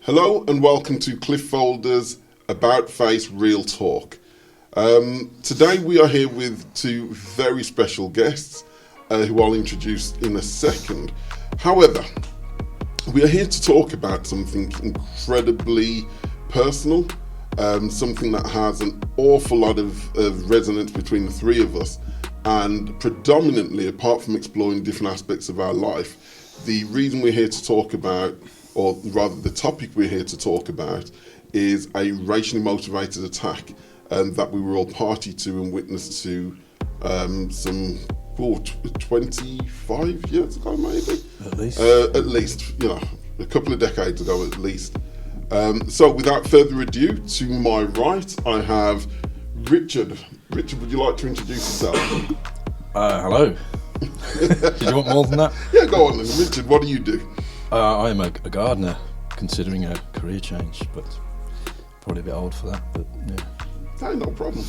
Hello and welcome to Faulder's About Face Real Talk. Today we are here with two very special guests who I'll introduce in a second. However, we are here to talk about something incredibly personal, something that has an awful lot of resonance between the three of us, and predominantly, apart from exploring different aspects of our life, the reason we're here to talk about, or rather the topic we're here to talk about, is a racially motivated attack that we were all party to and witness to some 25 years ago, maybe? At least, a couple of decades ago at least. So without further ado, to my right, I have Richard. Richard, would you like to introduce yourself? Hello. Did you want more than that? Yeah, go on then. Richard, what do you do? I am a gardener, considering a career change, but probably a bit old for that, but yeah. Hey, no problem.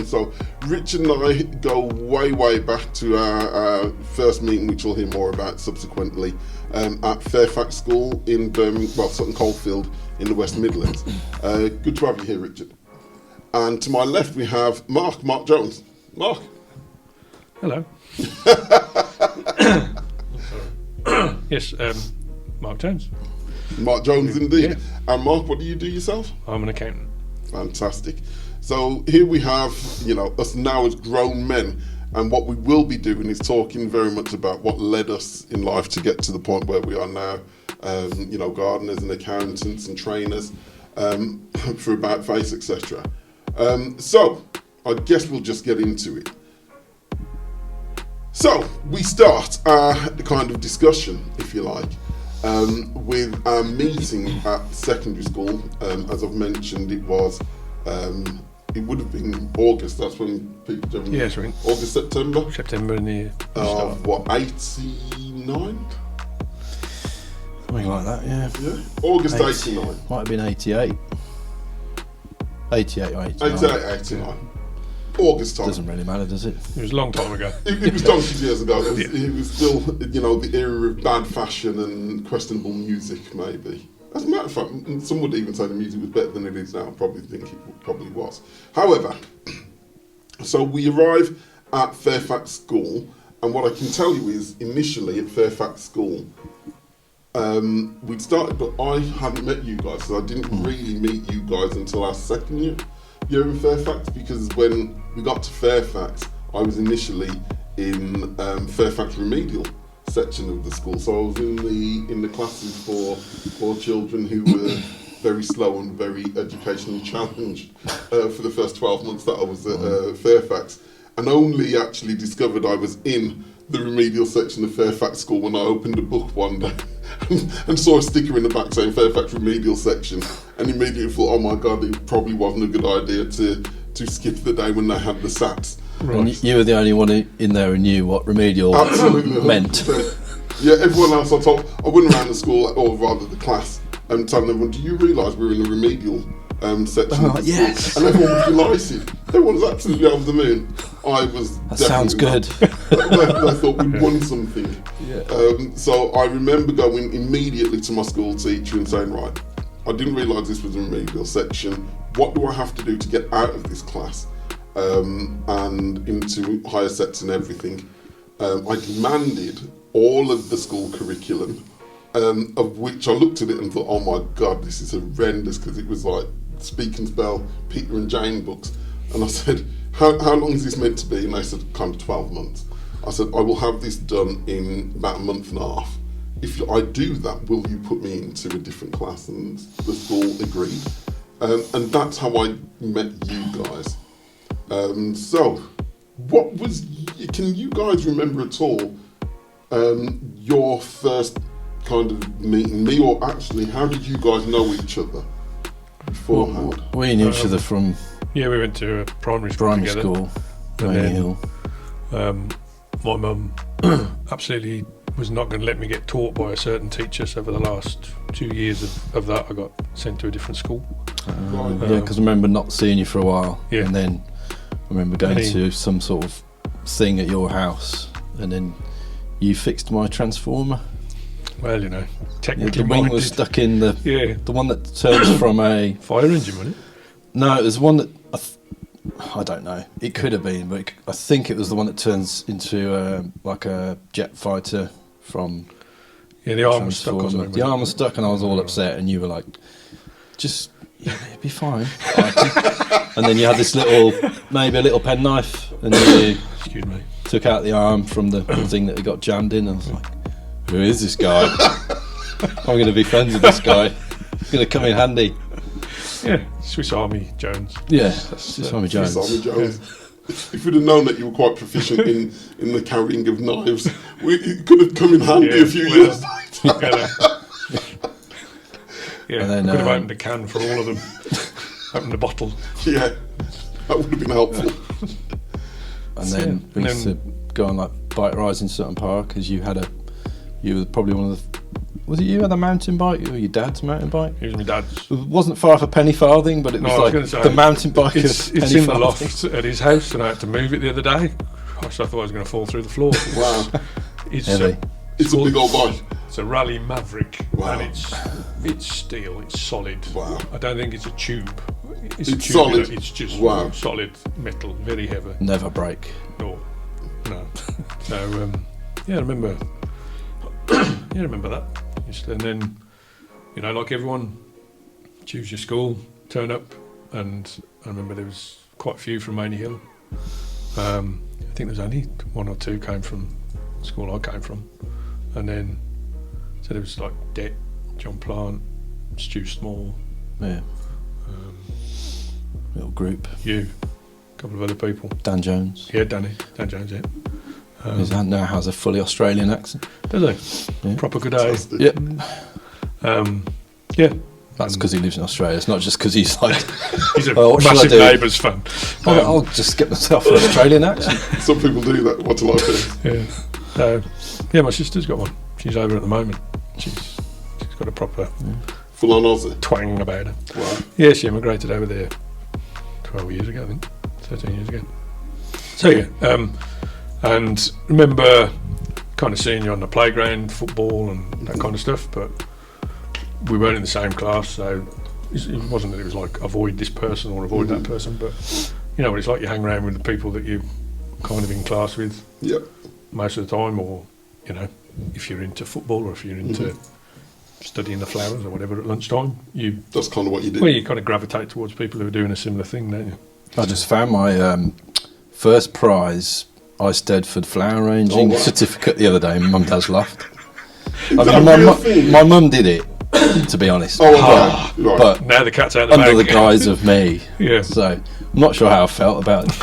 So, Richard and I go way back to our first meeting, which we'll hear more about subsequently, at Fairfax School in Sutton Coldfield in the West Midlands. Good to have you here, Richard. And to my left we have Mark Jones. Mark. Hello. Yes, Mark Jones. Mark Jones indeed. Yeah. And Mark, what do you do yourself? I'm an accountant. Fantastic. So here we have, us now as grown men, and what we will be doing is talking very much about what led us in life to get to the point where we are now, gardeners and accountants and trainers for About Face, etc. So I guess we'll just get into it. So we start our kind of discussion, if you like, with our meeting at secondary school. As I've mentioned, it would have been August. That's when people generally... Yes, right. August, September? September in the start. 89? Something like that, yeah. Yeah, August 89. Might have been 88. 88 or 89. 89. August time. Doesn't really matter, does it? It was a long time ago. It was donkeys years ago. Yeah. It was still, the era of bad fashion and questionable music, maybe. As a matter of fact, some would even say the music was better than it is now. I probably think it probably was. However, so we arrive at Fairfax School, and what I can tell you is, initially at Fairfax School, we'd started, but I hadn't met you guys, so I didn't really meet you guys until our second year in Fairfax, because when we got to Fairfax, I was initially in Fairfax remedial section of the school, so I was in the classes for children who were very slow and very educationally challenged for the first 12 months that I was at Fairfax, and only actually discovered I was in the remedial section of Fairfax School when I opened a book one day and saw a sticker in the back saying Fairfax remedial section, and immediately thought, oh my god, it probably wasn't a good idea to skip the day when they had the SATs. Right. And you were the only one in there who knew what remedial meant. Yeah, everyone else I went around the school, or rather the class, and telling everyone, do you realise we're in the remedial section of the yes. school? And everyone was delighted. Everyone was absolutely over the moon. I was That sounds good. I thought we'd won something. Yeah. So I remember going immediately to my school teacher and saying, right, I didn't realise this was a remedial section. What do I have to do to get out of this class and into higher sets and everything? I demanded all of the school curriculum, of which I looked at it and thought, oh my god, this is horrendous, because it was like Speak and Spell, Peter and Jane books. And I said, how long is this meant to be? And they said, kind of 12 months. I said, I will have this done in about a month and a half. If I do that, will you put me into a different class? And the school agreed. And that's how I met you guys. So, can you guys remember at all your first kind of meeting me, or actually how did you guys know each other beforehand? We knew each other from Yeah, we went to a primary school together. school, And Rainy then, Hill. My mum absolutely was not going to let me get taught by a certain teacher, so for the last 2 years of that I got sent to a different school. Yeah, because I remember not seeing you for a while, Yeah. and then I remember going to some sort of thing at your house, and then you fixed my transformer. Well, you know, Yeah, technically the wing minded. was stuck in the Yeah, the one that turns from a. fire engine, wasn't it? No, there's one that I don't know. It could have been, but I think it was the one that turns into like a jet fighter from. Yeah, the arm was stuck or Transformer. something. The arm was stuck, and I was all upset, and you were like, "Just, yeah, it'd be fine." And then you had this maybe a little penknife, and you Excuse me. took out the arm from the thing that it got jammed in. And I was like, "Who is this guy? I'm going to be friends with this guy. It's going to come in handy." Yeah, Swiss Army Jones. Yeah, Simon Jones. Simon Jones. If we'd have known that you were quite proficient in the carrying of knives, it could have come in handy Yeah, a few well, years later. Yeah, And then, could have opened a can for all of them. Opened a bottle. Yeah, that would have been helpful. And then we used to go on like bike rides in Sutton Park because you were probably one of the. Was it you had a mountain bike or your dad's mountain bike? It was my dad's. It wasn't far for penny farthing, but it was No, I was like gonna say, the mountain bike It's of penny in the farthing. loft at his house, and I had to move it the other day. Gosh, I thought I was going to fall through the floor. Wow, It's Heavy. it's a big old bike. It's a Rally Maverick, Wow. and it's steel. It's solid. Wow. I don't think it's a tube. It's a It's tube. solid. It's just Wow. solid metal, very heavy. Never break. No. So yeah, I remember. Yeah, I remember that. And then, you know, like everyone, choose your school, turn up, and I remember there was quite a few from Maney Hill. I think there's only one or two came from the school I came from, and then so there was like Det, John Plant, Stu Small, Yeah, little group. you, a couple of other people. Dan Jones. Yeah, Dan Jones. Yeah. His aunt now has a fully Australian accent. Does he? Yeah. Proper good eye. Fantastic. Yep. Yeah. That's because he lives in Australia. It's not just because he's like, He's a Oh, what shall I massive do? Neighbours fan. I'll just get myself an Australian accent. Some people do that. What a life is. Yeah. Yeah, my sister's got one. She's over at the moment. She's got a proper Full on Aussie. twang about her. Wow. Yeah, she immigrated over there 12 years ago, I think. 13 years ago. So yeah, and remember kind of seeing you on the playground, football and that kind of stuff, but we weren't in the same class, so it wasn't that it was like avoid this person or avoid that person, but you know, it's like you hang around with the people that you kind of in class with Yep. most of the time, or you know, if you're into football or if you're into studying the flowers or whatever at lunchtime, That's kind of what you do. you kind of gravitate towards people who are doing a similar thing, don't you? I just found my first prize Eisteddford flower arranging Oh, wow. certificate the other day in Mum and Dad's loft. Is I that mean, a real thing? my mum did it, to be honest. Oh, okay. Right. But Now the cat's out of the under the bag. guise of me. Yeah. So I'm not sure how I felt about it.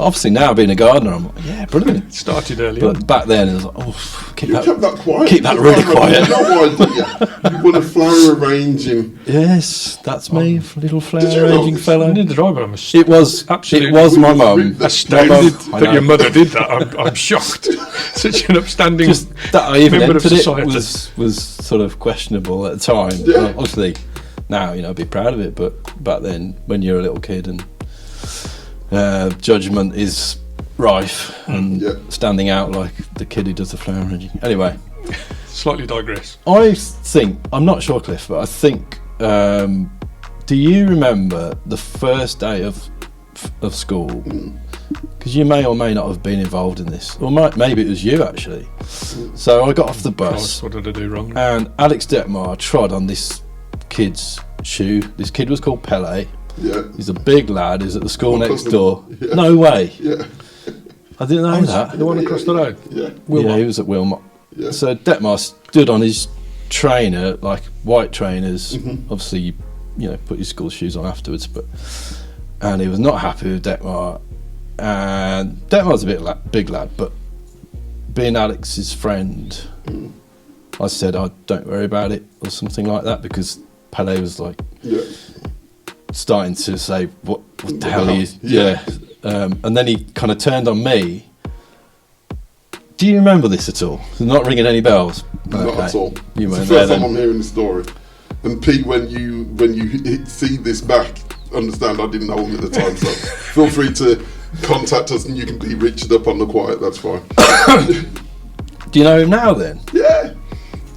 Obviously now being a gardener, I'm like, yeah, brilliant. Started early on. But back then it was like, oh, keep You that. kept that quiet. keep that really quiet. No idea. You won a flower arranging. Yes, that's me, little flower Did you know arranging this? fellow. Neither did I, but I'm It was absolutely my mum. astounded I that know. your mother did that. I'm shocked. Such an upstanding. Just that I even member of entered it society. was sort of questionable at the time. Yeah. Obviously, now I'd be proud of it, but back then, when you're a little kid and judgment is rife and Yeah. standing out like the kid who does the flower arranging. Anyway, Slightly digress. I think I'm not sure, Cliff, but I think. Do you remember the first day of school? Because you may or may not have been involved in this, or maybe it was you actually. So I got off the bus. Christ, what did I do wrong? And Alex Detmar trod on this kid's shoe. This kid was called Pele. Yeah. He's a big lad. He's at the school My next cousin. door. Yeah. No way. Yeah. I didn't know that. The one across the road. Yeah. Yeah, he was at Wilmot. Yeah. So Detmar stood on his trainer, like white trainers. Mm-hmm. Obviously, you know, put your school shoes on afterwards. And he was not happy with Detmar. And Detmar's a big lad, but being Alex's friend, I said, "Oh, don't worry about it," or something like that, because Pele was like Yeah. starting to say, "What the hell are you?" Yeah. And then he kind of turned on me. Do you remember this at all? It's not ringing any bells. Not Okay. at all. You It's the weren't first there time then. I'm hearing the story. And Pete, when you see this back, understand I didn't know him at the time, so feel free to contact us and you can be reached up on the quiet. That's fine. Do you know him now then? Yeah.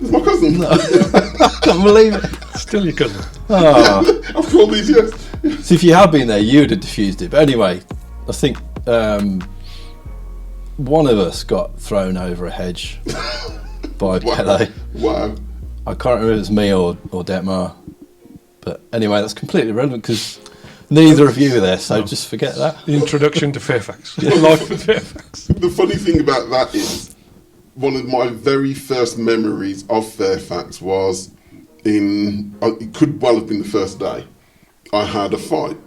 It's my cousin. No. I can't believe it. Still your cousin. Oh. I've called these, yes. So if you had been there, you'd have diffused it. But anyway, I think one of us got thrown over a hedge by Pele. Wow. I can't remember if it was me or Detmar. But anyway, that's completely irrelevant because neither of you were there, so just forget that. The introduction to Fairfax. Life in Fairfax. The funny thing about that is, one of my very first memories of Fairfax was it could well have been the first day. I had a fight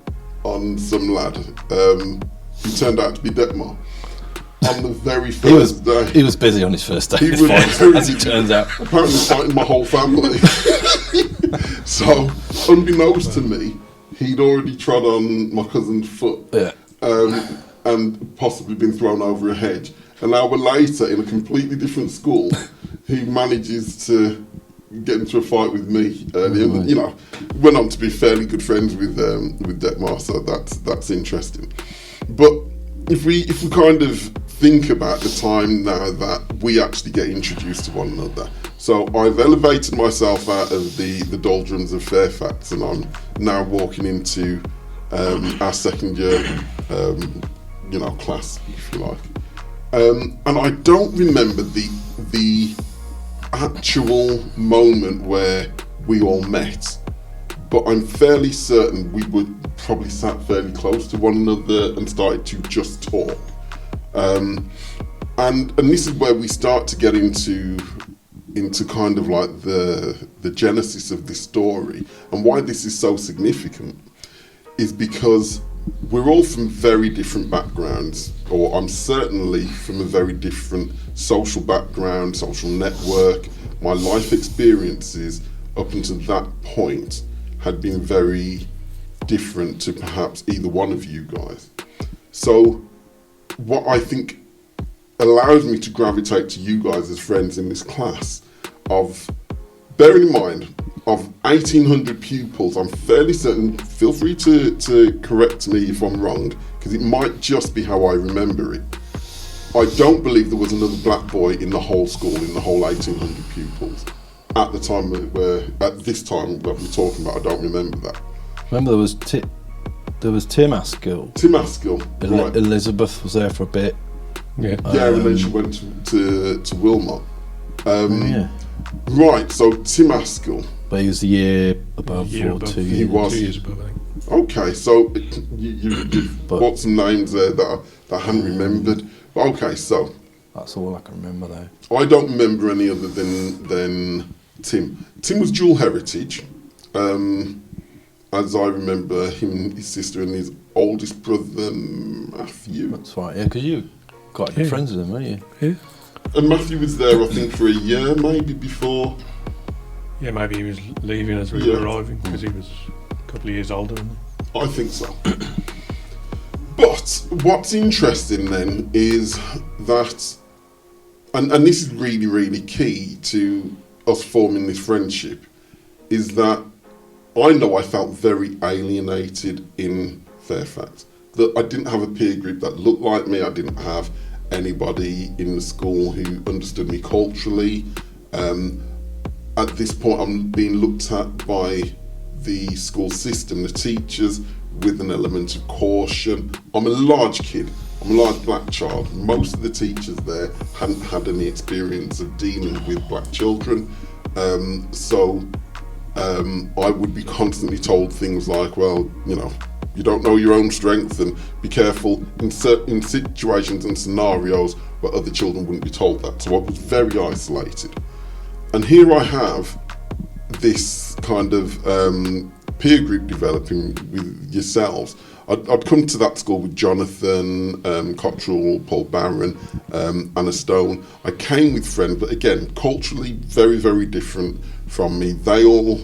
on some lad who turned out to be Detmar. On the very first day. He was busy on his first day, He was very as it turns out. Apparently fighting my whole family. So, unbeknownst to me, he'd already trod on my cousin's foot. Yeah. And possibly been thrown over a hedge. An hour later, in a completely different school, he manages to get into a fight with me. And, you know, went on to be fairly good friends with Detmar, so that's interesting. But if we kind of think about the time now that we actually get introduced to one another. So I've elevated myself out of the doldrums of Fairfax, and I'm now walking into our second year, class, if you like. And I don't remember the actual moment where we all met, but I'm fairly certain we were probably sat fairly close to one another and started to just talk. And this is where we start to get into kind of like the genesis of this story, and why this is so significant is because we're all from very different backgrounds, or I'm certainly from a very different social background, social network. My life experiences up until that point had been very different to perhaps either one of you guys. So what I think allows me to gravitate to you guys as friends in this class, of bearing in mind, of 1,800 pupils, I'm fairly certain, feel free to correct me if I'm wrong, because it might just be how I remember it. I don't believe there was another black boy in the whole school, in the whole 1,800 pupils. At the time at this time that we're talking about, I don't remember that. Remember there was Tim Askill. Tim Askill, right. Elizabeth was there for a bit. Yeah. Yeah, and then she went to Wilmot. Yeah. Right, so Tim Askill. But he was the year above Year or above. 2 He years. was. 2 years above, I think. Okay, so you've got some names there that I hadn't remembered. But okay, so That's all I can remember though. I don't remember any other than Tim. Tim was dual heritage. As I remember him, his sister, and his oldest brother, Matthew. That's right, yeah, because you were quite good friends with him, weren't you? Yeah. And Matthew was there, I think, for a year, maybe, before. Yeah, maybe he was leaving as we were arriving because he was a couple of years older than me. I think so. But what's interesting then is that, and this is really, really key to us forming this friendship, is that I know I felt very alienated in Fairfax. That I didn't have a peer group that looked like me. I didn't have anybody in the school who understood me culturally. At this point, I'm being looked at by the school system, the teachers, with an element of caution. I'm a large kid. I'm a large black child. Most of the teachers there hadn't had any experience of dealing with black children. So I would be constantly told things like, well, you know, you don't know your own strength, and be careful in situations and scenarios where other children wouldn't be told that. So I was very isolated. And here I have this kind of peer group developing with yourselves. I'd come to that school with Jonathan, Cottrell, Paul Barron, Anna Stone. I came with friends, but again, culturally very, very different from me. They all,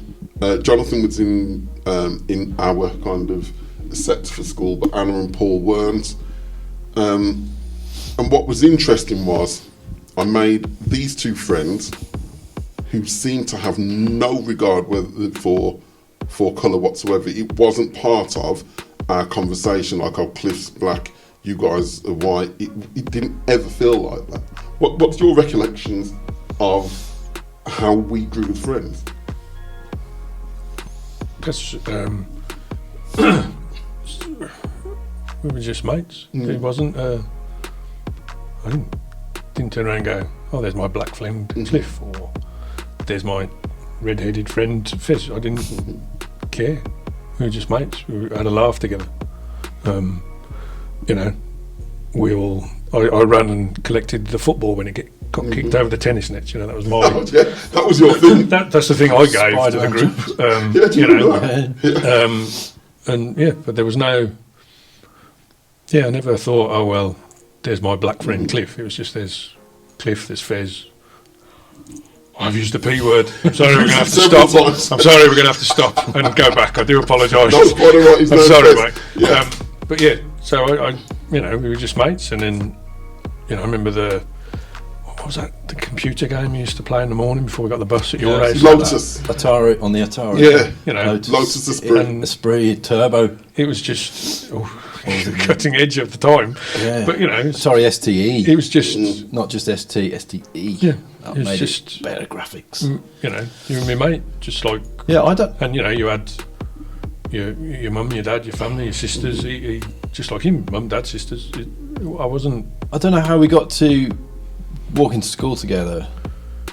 Jonathan was in our kind of set for school, but Anna and Paul weren't. And what was interesting was I made these two friends who seemed to have no regard for colour whatsoever. It wasn't part of our conversation, like, oh, Cliff's black, you guys are white. It didn't ever feel like that. What's your recollections of how we grew as friends? Because we were just mates. It wasn't. I didn't turn around and go, "Oh, there's my black friend Cliff," or "There's my red-headed friend Fizz." I didn't care. We were just mates. We had a laugh together. You know, I ran and collected the football when it got kicked over the tennis nets. You know, that was my. Oh, yeah, that was your thing. That's the thing I gave to the group. You know, and yeah, but there was no. Yeah, I never thought, oh well, there's my black friend Cliff. It was just there's Cliff, there's Fez. I've used the P word. I'm sorry, we're going to have to stop. I'm sorry, we're going to have to stop and go back. I do apologise. That's quite all right. I'm sorry, mate. Yeah. But yeah, so I, you know, we were just mates, and then, you know, I remember what was that? The computer game we used to play in the morning before we got the bus at your age. Lotus. Atari, on the Atari. Yeah. You know, Lotus Esprit. And Esprit Turbo. It was just the cutting edge of the time. Yeah. But, you know. Sorry, STE. It was just. Not just STE. Yeah. That It was made just it better graphics. You know, you and me, mate, just like. Yeah, I don't. And, you know, you had your mum, your dad, your family, your sisters, he just like him, mum, dad, sisters. I don't know how we got to walk into school together.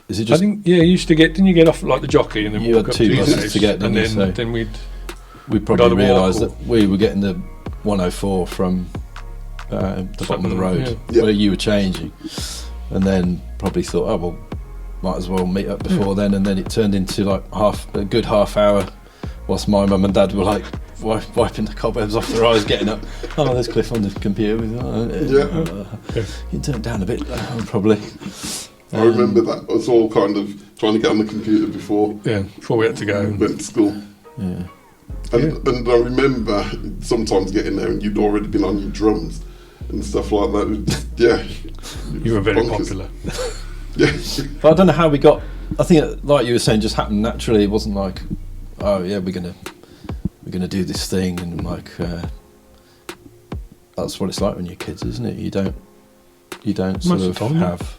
Is it just? I think, yeah, didn't you get off like the jockey and then you walk had up two to his buses house, to get, and didn't you? So then we'd probably either walk realised or- that we were getting the 104 from the bottom of the road Yeah. where you were changing, and then probably thought, oh well, might as well meet up before then, and then it turned into like a good half hour whilst my mum and dad were like wiping the cobwebs off their eyes, getting up. Oh, there's Cliff on the computer. You can turn it down a bit, probably. I remember that. I was all kind of trying to get on the computer before we had to go. went to school. Yeah. And I remember sometimes getting there and you'd already been on your drums and stuff like that. It was just, yeah. You were very bonkers. popular. Yeah. But I don't know how we got. I think, like you were saying, just happened naturally. It wasn't like, oh yeah, we're gonna do this thing, and like that's what it's like when you're kids, isn't it? You don't sort Most of of the time, have.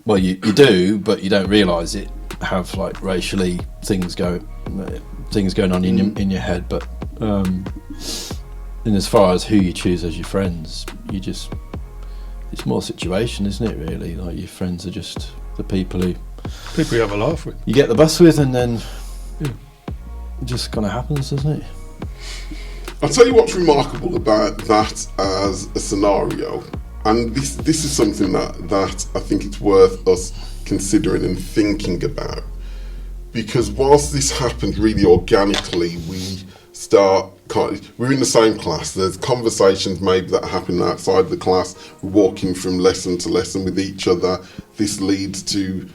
Well, you do, but you don't realise it. Have like racially things going on in your head, but in as far as who you choose as your friends, it's more situation, isn't it? Really, like your friends are just the people you have a laugh with. You get the bus with, and then it just kind of happens, doesn't it? I'll tell you what's remarkable about that as a scenario, and this is something that I think it's worth us considering and thinking about, because whilst this happened really organically, we're in the same class, there's conversations maybe that happen outside the class, we're walking from lesson to lesson with each other, this leads to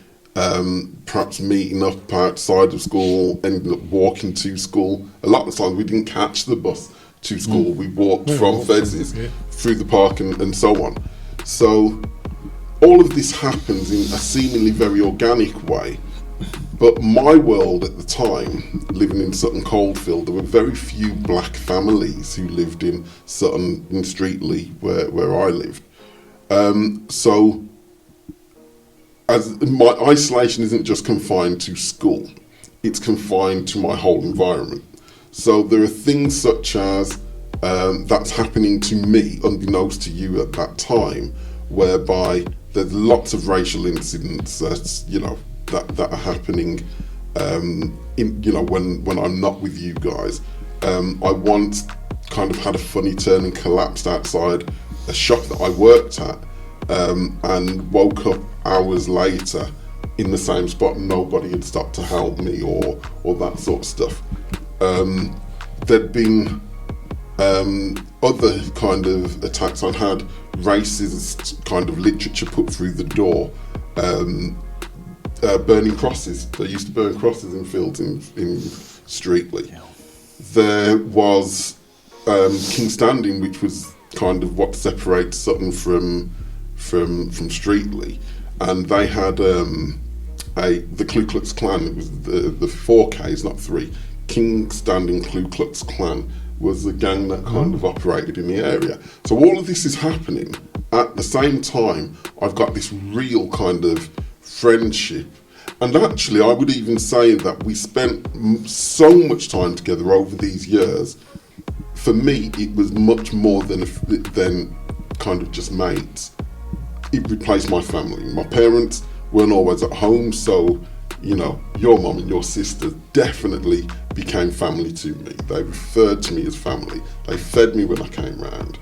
perhaps meeting up outside of school, ending up walking to school. A lot of the times we didn't catch the bus to school, we walked from Fez's through the park and so on. So all of this happens in a seemingly very organic way, but my world at the time, living in Sutton Coldfield, there were very few black families who lived in Sutton, in Streatley, where I lived. So as my isolation isn't just confined to school, it's confined to my whole environment. So there are things such as that's happening to me, unbeknownst to you at that time, whereby there's lots of racial incidents that are happening when I'm not with you guys. I once kind of had a funny turn and collapsed outside a shop that I worked at, and woke up hours later in the same spot. Nobody had stopped to help me or that sort of stuff. There'd been other kind of attacks. I'd had racist kind of literature put through the door, burning crosses. They used to burn crosses in fields in Streatley. There was King Standing, which was kind of what separates Sutton from Streatley, and they had the Ku Klux Klan. It was the 4 Ks, not 3. King Standing Ku Klux Klan was a gang that kind of operated in the area. So all of this is happening, at the same time, I've got this real kind of friendship. And actually, I would even say that we spent so much time together over these years. For me, it was much more than kind of just mates. It replaced my family. My parents weren't always at home, so, you know, your mum and your sister definitely became family to me. They referred to me as family. They fed me when I came round.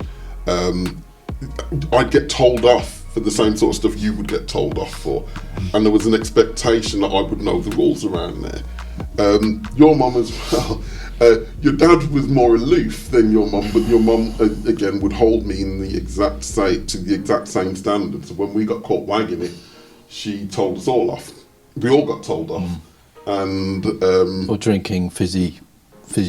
I'd get told off for the same sort of stuff you would get told off for, and there was an expectation that I would know the rules around there. Your mum as well. Your dad was more aloof than your mum, but your mum again would hold me in the exact same standard. So when we got caught wagging it, she told us all off. We all got told off, and or drinking fizzy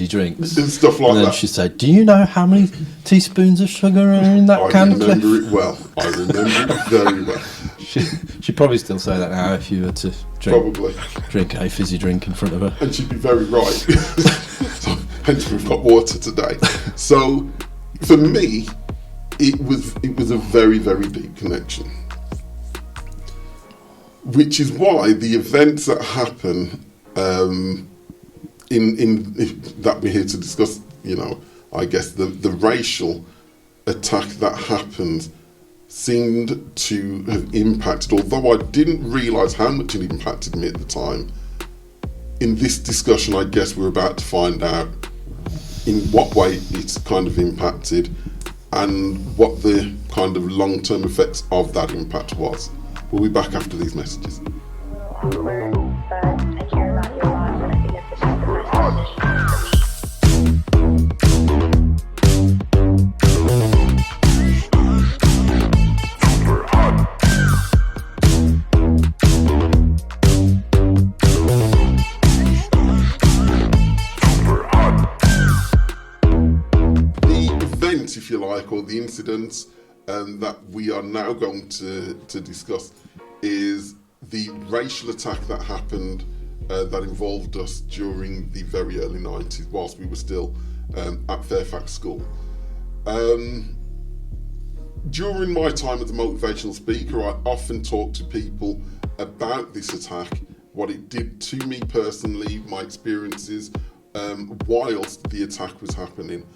drinks and stuff like and then that. she said, "Do you know how many teaspoons of sugar are in that can?" I remember it well. I remember it very well. She'd probably still say that now if you were to drink a fizzy drink in front of her. And she'd be very right. So, hence we've got water today. So for me, it was a very, very deep connection. Which is why the events that happen that we're here to discuss, you know, I guess the racial attack that happened seemed to have impacted, although I didn't realise how much it impacted me at the time. In this discussion, I guess we're about to find out in what way it's kind of impacted and what the kind of long-term effects of that impact was. We'll be back after these messages. If you like, or the incidents that we are now going to discuss is the racial attack that happened that involved us during the very early 90s whilst we were still at Fairfax School. During my time as a motivational speaker, I often talk to people about this attack, what it did to me personally, my experiences whilst the attack was happening.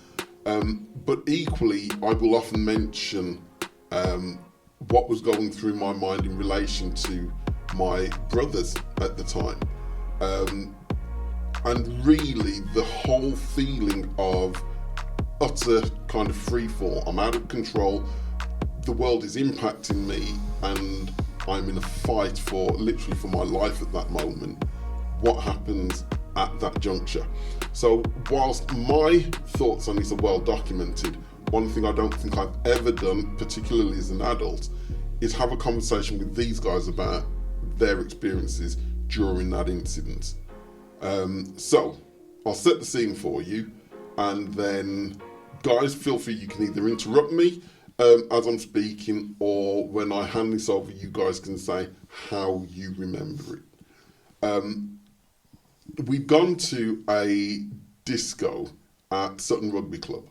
But equally, I will often mention what was going through my mind in relation to my brothers at the time. And really, the whole feeling of utter kind of freefall. I'm out of control. The world is impacting me, and I'm in a fight literally for my life at that moment. What happens at that juncture? So whilst my thoughts on this are well documented, one thing I don't think I've ever done, particularly as an adult, is have a conversation with these guys about their experiences during that incident. So I'll set the scene for you, and then guys, feel free, you can either interrupt me as I'm speaking, or when I hand this over, you guys can say how you remember it. We'd gone to a disco at Sutton Rugby Club.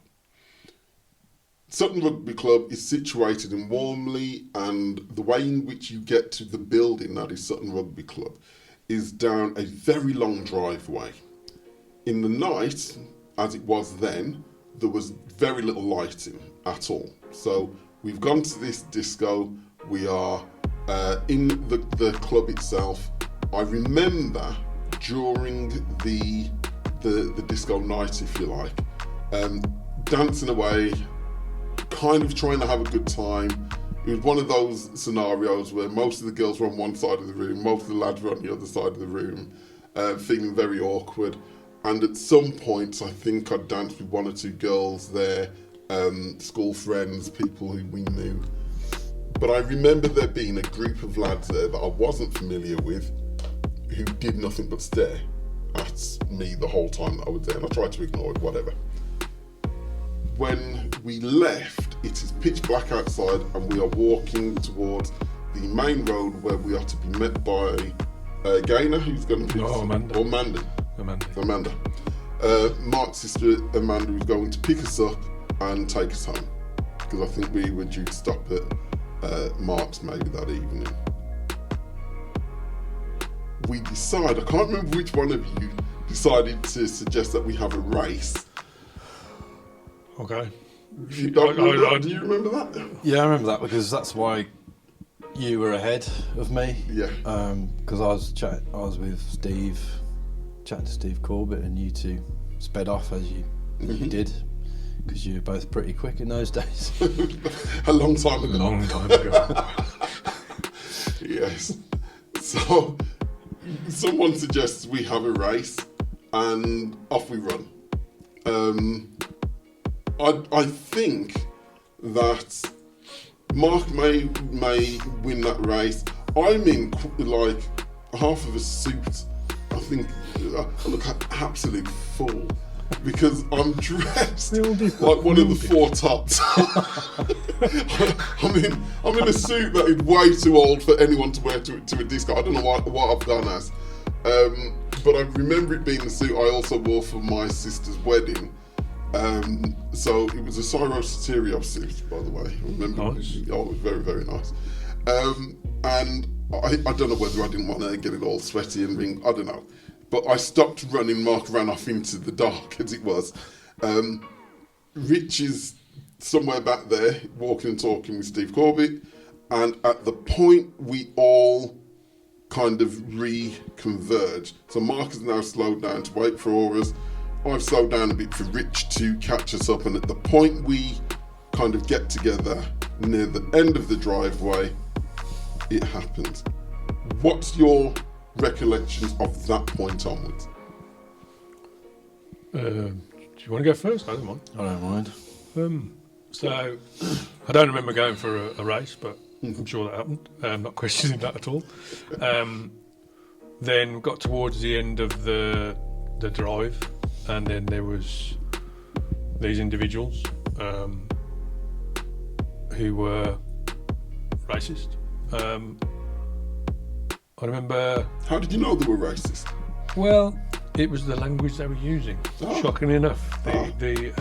Sutton Rugby Club is situated in Walmley, and the way in which you get to the building that is Sutton Rugby Club is down a very long driveway. In the night, as it was then, there was very little lighting at all. So we've gone to this disco, we are in the club itself. I remember during the disco night, if you like, dancing away, kind of trying to have a good time. It was one of those scenarios where most of the girls were on one side of the room, most of the lads were on the other side of the room, feeling very awkward. And at some points, I think I'd danced with one or two girls there, school friends, people who we knew. But I remember there being a group of lads there that I wasn't familiar with, who did nothing but stare at me the whole time that I was there, and I tried to ignore it, whatever. When we left, it is pitch black outside, and we are walking towards the main road where we are to be met by Gaynor, who's going to pick us up. Amanda. Mark's sister Amanda is going to pick us up and take us home. because I think we were due to stop at Mark's maybe that evening. We decide, I can't remember which one of you decided to suggest that we have a race. Okay. Do you remember that? Yeah, I remember that because that's why you were ahead of me. Yeah. Because I was with Steve, chatting to Steve Corbett, and you two sped off as you did, because you were both pretty quick in those days. A long time ago. Long time ago. Yes. So someone suggests we have a race, and off we run. I think that Mark may win that race. I'm in like half of a suit. I think I look absolute fool because I'm dressed like one of the four tops. I'm in a suit that is way too old for anyone to wear to a disco. I don't know what I've done as. But I remember it being the suit I also wore for my sister's wedding. So it was a Ciro Soterio suit, by the way. I remember. Nice. It was very, very nice. And I don't know whether I didn't want to get it all sweaty and ring. I don't know. But I stopped running. Mark ran off into the dark, as it was. Rich is somewhere back there, walking and talking with Steve Corbett. And at the point we all kind of reconverge. So Mark has now slowed down to wait for us. I've slowed down a bit for Rich to catch us up, and at the point we kind of get together near the end of the driveway, it happens. What's your recollections of that point onwards? Do you want to go first? I don't mind. I don't mind. So, I don't remember going for a race, but I'm sure that happened. I'm not questioning that at all. Then got towards the end of the drive, and then there was these individuals who were racist. I remember... How did you know they were racist? Well, it was the language they were using. Oh. Shockingly enough, the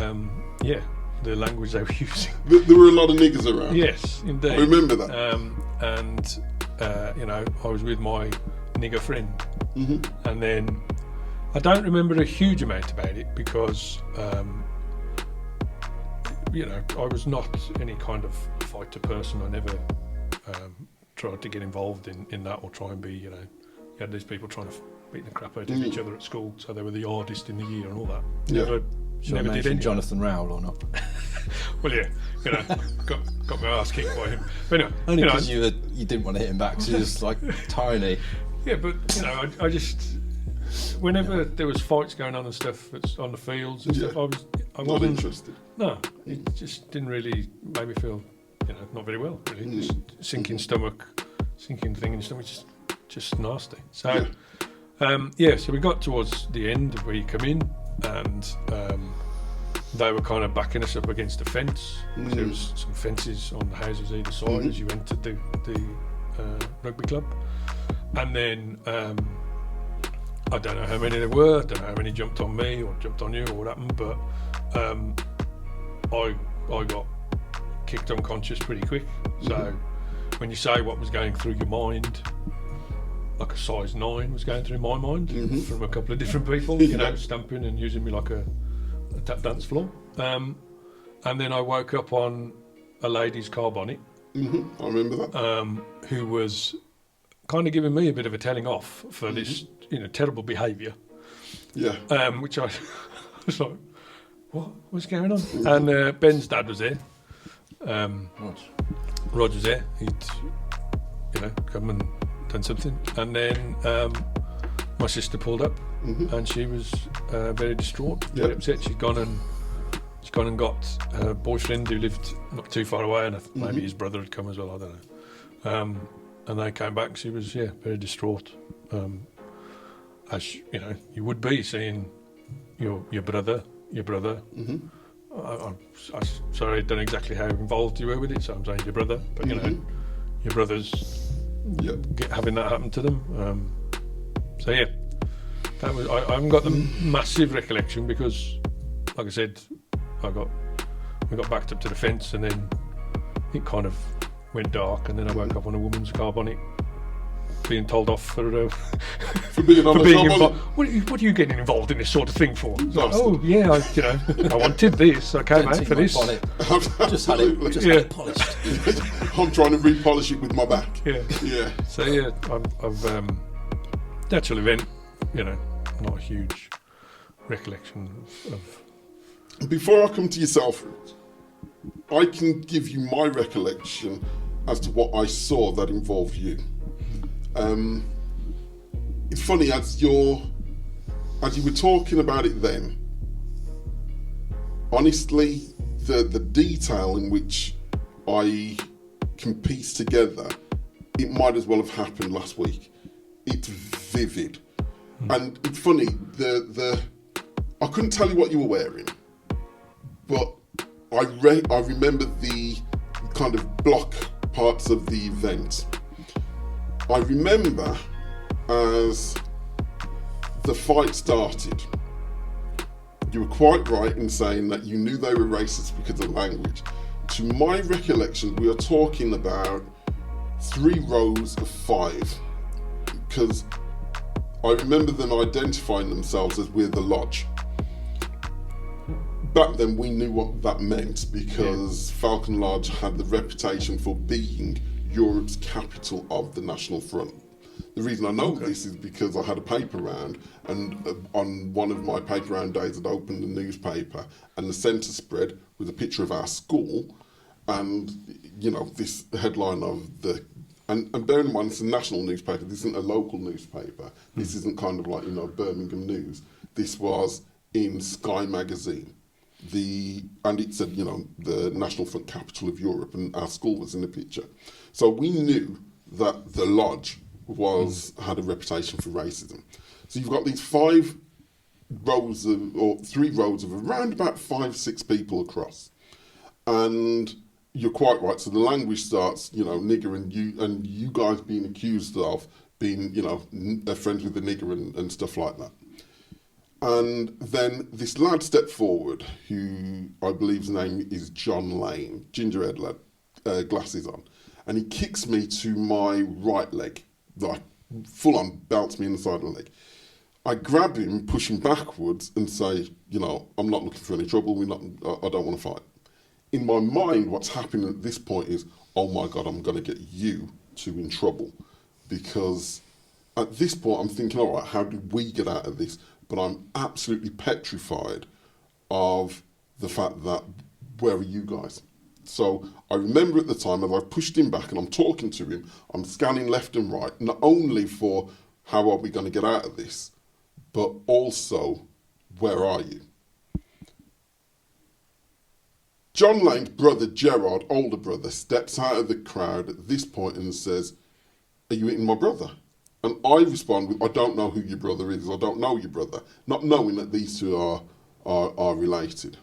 language they were using. There were a lot of niggers around. Yes, indeed. I remember that. I was with my nigger friend, and then I don't remember a huge amount about it because, I was not any kind of fighter person. I never tried to get involved in that or try and be, you had these people trying to beat the crap out of each other at school, so they were the hardest in the year and all that. Yeah. Should I mention Jonathan Rowell or not? Well, yeah, got my ass kicked by him. But anyway, Only because you didn't want to hit him back, because he was like tiny. Yeah, but I just, whenever there was fights going on and stuff on the fields and stuff, I Not wasn't interested. No, it just didn't really make me feel, not very well. Really, just sinking stomach, sinking thing in your stomach, just nasty. So, so we got towards the end where you come in, and they were kind of backing us up against a fence. There was some fences on the houses either side as you entered the rugby club, and then I don't know how many there were. I don't know how many jumped on me or jumped on you or what happened, but I got kicked unconscious pretty quick. So when you say what was going through your mind, like a size 9 was going through my mind from a couple of different people, stamping and using me like a tap dance floor. And then I woke up on a lady's car bonnet. I remember that. Who was kind of giving me a bit of a telling off for this, terrible behaviour. Yeah. Which I was like, what's going on? And Ben's dad was there. Rog was there. He'd, come and done something. And then my sister pulled up, and she was very distraught, very upset. She'd gone and got her boyfriend who lived not too far away, and maybe his brother had come as well. I don't know. And they came back. She was very distraught, as you would be seeing your brother. I'm sorry, I don't know exactly how involved you were with it, so I'm saying your brother, but your brothers having that happen to them. That was. I haven't got the massive recollection because, like I said, I got we got backed up to the fence, and then it kind of went dark, and then I woke up on a woman's car bonnet, being told off for being on for a being car involved. bonnet. What are you getting involved in this sort of thing for? It's like, Bastard. oh yeah, I wanted this. I came out for this. Just had it polished. I'm trying to repolish it with my back. Yeah. Yeah. So yeah, I've the actual event, not a huge recollection of. Before I come to yourself, Rich, I can give you my recollection as to what I saw that involved you. It's funny, as you were talking about it then, honestly, the detail in which I can piece together, it might as well have happened last week. It's vivid. And it's funny, I couldn't tell you what you were wearing, but I remember the kind of block parts of the event. I remember as the fight started, you were quite right in saying that you knew they were racist because of language. To my recollection, we are talking about 3 rows of 5, because I remember them identifying themselves as we're the lodge. Back then we knew what that meant, because Falcon Lodge had the reputation for being Europe's capital of the National Front. The reason I know this is because I had a paper round, and on one of my paper round days I'd opened a newspaper, and the centre spread was a picture of our school, and this headline of the, and bear in mind it's a national newspaper, this isn't a local newspaper, this isn't kind of like Birmingham News, this was in Sky magazine. And it said, the National Front capital of Europe, and our school was in the picture. So we knew that the lodge had a reputation for racism. So you've got these 3 rows of around about 5-6 people across. And you're quite right. So the language starts, nigger, and you guys being accused of being, friends with the nigger and stuff like that. And then this lad stepped forward, who I believe his name is John Lane, gingerhead lad, glasses on, and he kicks me to my right leg, like full on belts me in the side of the leg. I grab him, push him backwards, and say, I'm not looking for any trouble. I don't want to fight. In my mind, what's happening at this point is, oh my God, I'm going to get you 2 in trouble, because at this point I'm thinking, all right, how do we get out of this? But I'm absolutely petrified of the fact that, where are you guys? So I remember at the time, as I pushed him back and I'm talking to him, I'm scanning left and right, not only for how are we going to get out of this, but also, where are you? John Lane's brother, Gerard, older brother, steps out of the crowd at this point and says, are you hitting my brother? And I respond with, I don't know who your brother is, I don't know your brother, not knowing that these 2 are related.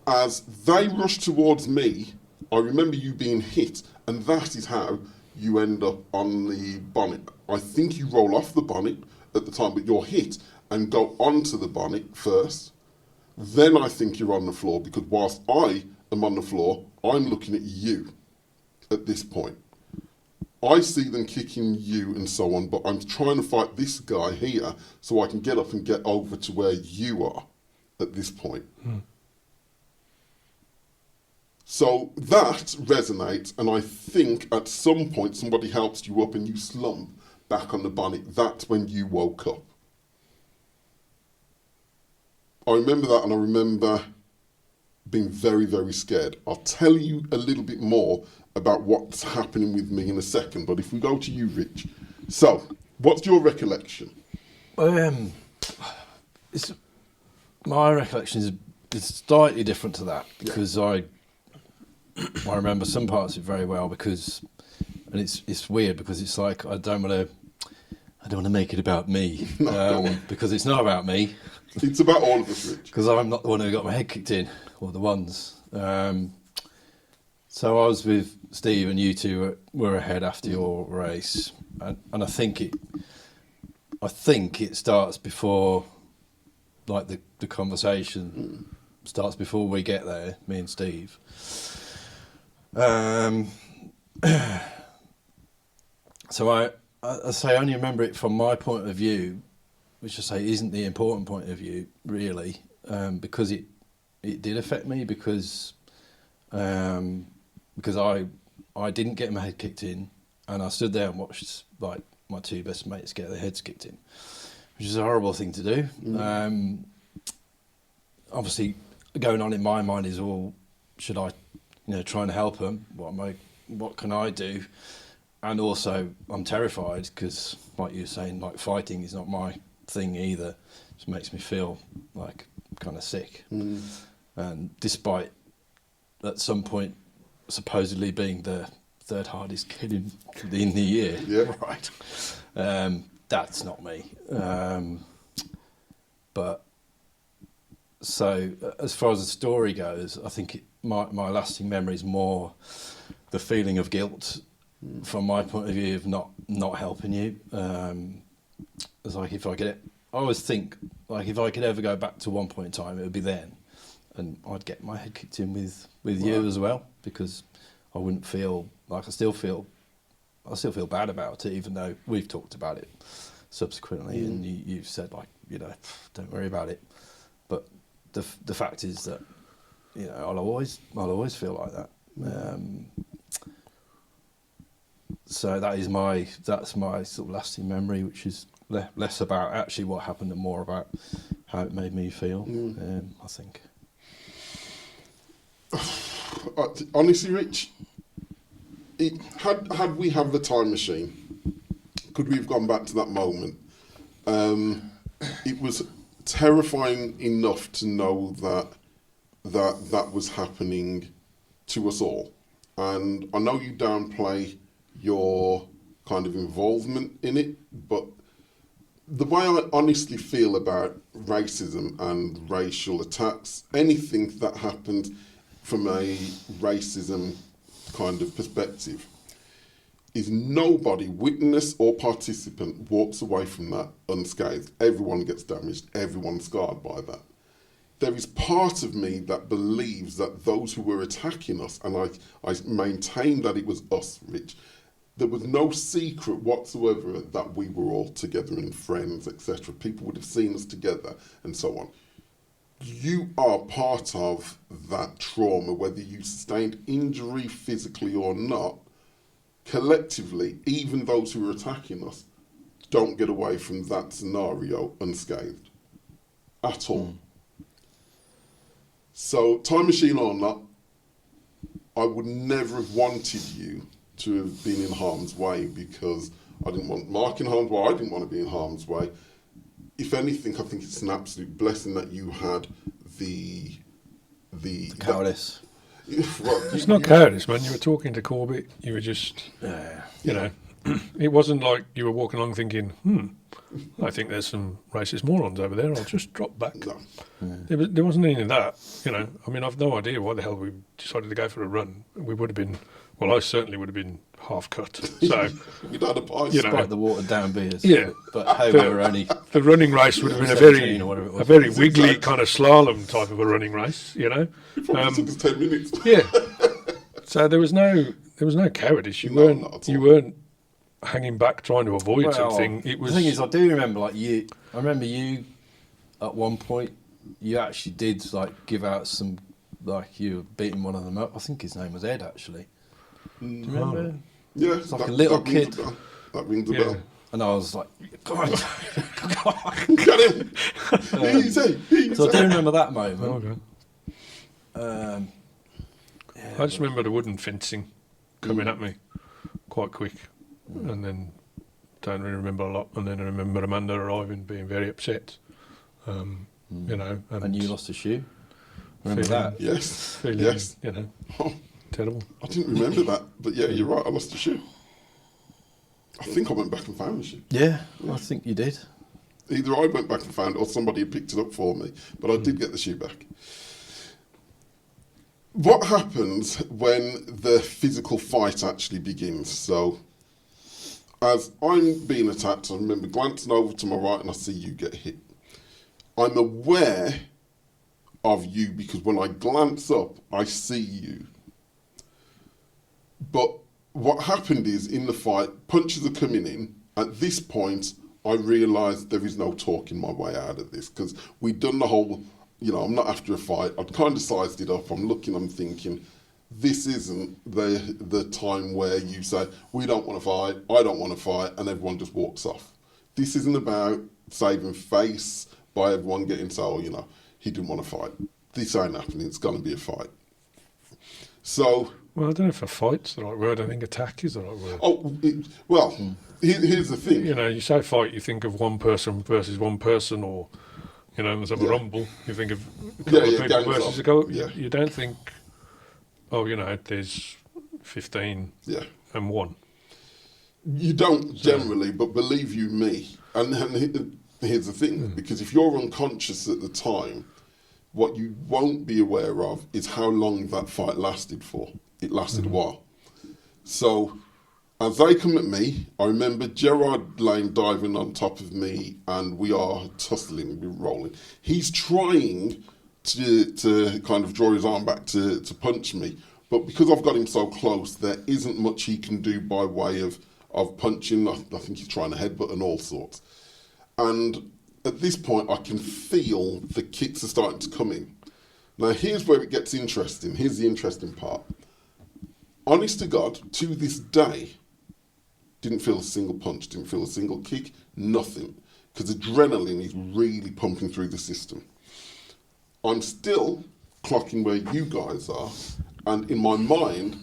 As they rush towards me, I remember you being hit, and that is how you end up on the bonnet. I think you roll off the bonnet at the time, but you're hit and go onto the bonnet first. Then I think you're on the floor, because whilst I am on the floor, I'm looking at you at this point. I see them kicking you and so on, but I'm trying to fight this guy here so I can get up and get over to where you are at this point. So that resonates, and I think at some point somebody helps you up and you slump back on the bonnet. That's when you woke up. I remember that, and I remember being very, very scared. I'll tell you a little bit more about what's happening with me in a second, but if we go to you, Rich. So, what's your recollection? My recollection is slightly different to that, because I remember some parts of it very well, because, and it's weird because it's like I don't want to make it about me, because it's not about me. It's about all of us, Rich. Because I'm not the one who got my head kicked in, or the ones. So I was with Steve, and you 2 were ahead after your race, and I think it starts before, like the conversation starts before we get there, me and Steve. So I say I only remember it from my point of view, which I say isn't the important point of view really, because it did affect me because I didn't get my head kicked in, and I stood there and watched like my two best mates get their heads kicked in, which is a horrible thing to do. Obviously, going on in my mind is, well, should I, try and help them? What can I do? And also, I'm terrified because, like you were saying, like fighting is not my thing either. It just makes me feel like kind of sick. And despite at some point supposedly being the third hardest kid in the year, Yeah. right? That's not me. But so as far as the story goes, I think my lasting memory is more the feeling of guilt from my point of view of not helping you. It's like if I always think like if I could ever go back to one point in time, it would be then, and I'd get my head kicked in with you as well, because I wouldn't feel like I still feel bad about it, even though we've talked about it subsequently, and you've said like don't worry about it. But the fact is that I'll always feel like that. So that's my sort of lasting memory, which is less about actually what happened and more about how it made me feel. I think. Honestly, Rich, had we had the time machine, could we have gone back to that moment? It was terrifying enough to know that was happening to us all, and I know you downplay your kind of involvement in it, but the way I honestly feel about racism and racial attacks, anything that happened from a racism kind of perspective, is nobody, witness or participant, walks away from that unscathed. Everyone gets damaged, everyone's scarred by that. There is part of me that believes that those who were attacking us, and I maintain that it was us, Rich, there was no secret whatsoever that we were all together and friends, etc. People would have seen us together and so on. You are part of that trauma, whether you sustained injury physically or not. Collectively, even those who are attacking us don't get away from that scenario unscathed at all. So, time machine or not, I would never have wanted you to have been in harm's way, because I didn't want Mark in harm's way, I didn't want to be in harm's way. If anything, I think it's an absolute blessing that you had the cowardice. Well, It's not cowardice, man. You were talking to Corbett. You were just, you know, it wasn't like you were walking along thinking, I think there's some racist morons over there. I'll just drop back. No. There wasn't any of that, you know. I mean, I've no idea why the hell we decided to go for a run. We would have been, well, I certainly would have been half cut. So, We'd had a pie. you know, Despite the watered down beers. Yeah. But hey, we were only the running race would have been 17 or whatever it was. a very wiggly kind of slalom type of a running race, you know. It probably took us 10 minutes. Yeah. So there was no cowardice. You No, not at all. weren't hanging back trying to avoid Well, something. It was the thing is, I do remember I remember you at one point. You actually did like give out some, like you were beating one of them up. I think his name was Ed actually. Do you remember? Yeah, It's like a little rings kid. a bell. That rings a Yeah. bell. And I was like, God. Get him! Easy. So I do remember that moment. okay. I just remember the wooden fencing coming at me quite quick, and then don't really remember a lot. And then I remember Amanda arriving, being very upset. You know, And you lost a shoe. Remember Feeling- that? Yes. feeling, Yes. you know, Oh, terrible. I didn't remember that. But yeah, you're right. I lost a shoe. I think I went back and found the shoe. Yeah, I think you did. Either I went back and found it or somebody had picked it up for me. But I did get the shoe back. What happens when the physical fight actually begins? So, as I'm being attacked, I remember glancing over to my right and I see you get hit. I'm aware of you, because when I glance up, I see you. But what happened is, in the fight, punches are coming in. At this point, I realised there is no talking my way out of this, because we'd done the whole, I'm not after a fight. I'd kind of sized it up. I'm looking, I'm thinking, this isn't the time where you say, we don't want to fight, I don't want to fight, and everyone just walks off. This isn't about saving face by everyone getting so, he didn't want to fight. This ain't happening, it's going to be a fight. So... Well, I don't know if a fight's the right word. I think attack is the right word. Here's the thing. You say fight, you think of one person versus one person, or, there's a rumble. You think of a couple of people versus a couple. Yeah. You don't think, there's 15 and 1. You don't generally, but believe you me. And here's the thing, because if you're unconscious at the time, what you won't be aware of is how long that fight lasted for. It lasted a while. So, as they come at me, I remember Gerard Lane diving on top of me, and we are tussling, we're rolling. He's trying to kind of draw his arm back to punch me, but because I've got him so close, there isn't much he can do by way of punching. I think he's trying to headbutt and all sorts. And at this point, I can feel the kicks are starting to come in. Now, here's where it gets interesting. Here's the interesting part. Honest to God, to this day, didn't feel a single punch, didn't feel a single kick, nothing. Because adrenaline is really pumping through the system. I'm still clocking where you guys are, and in my mind,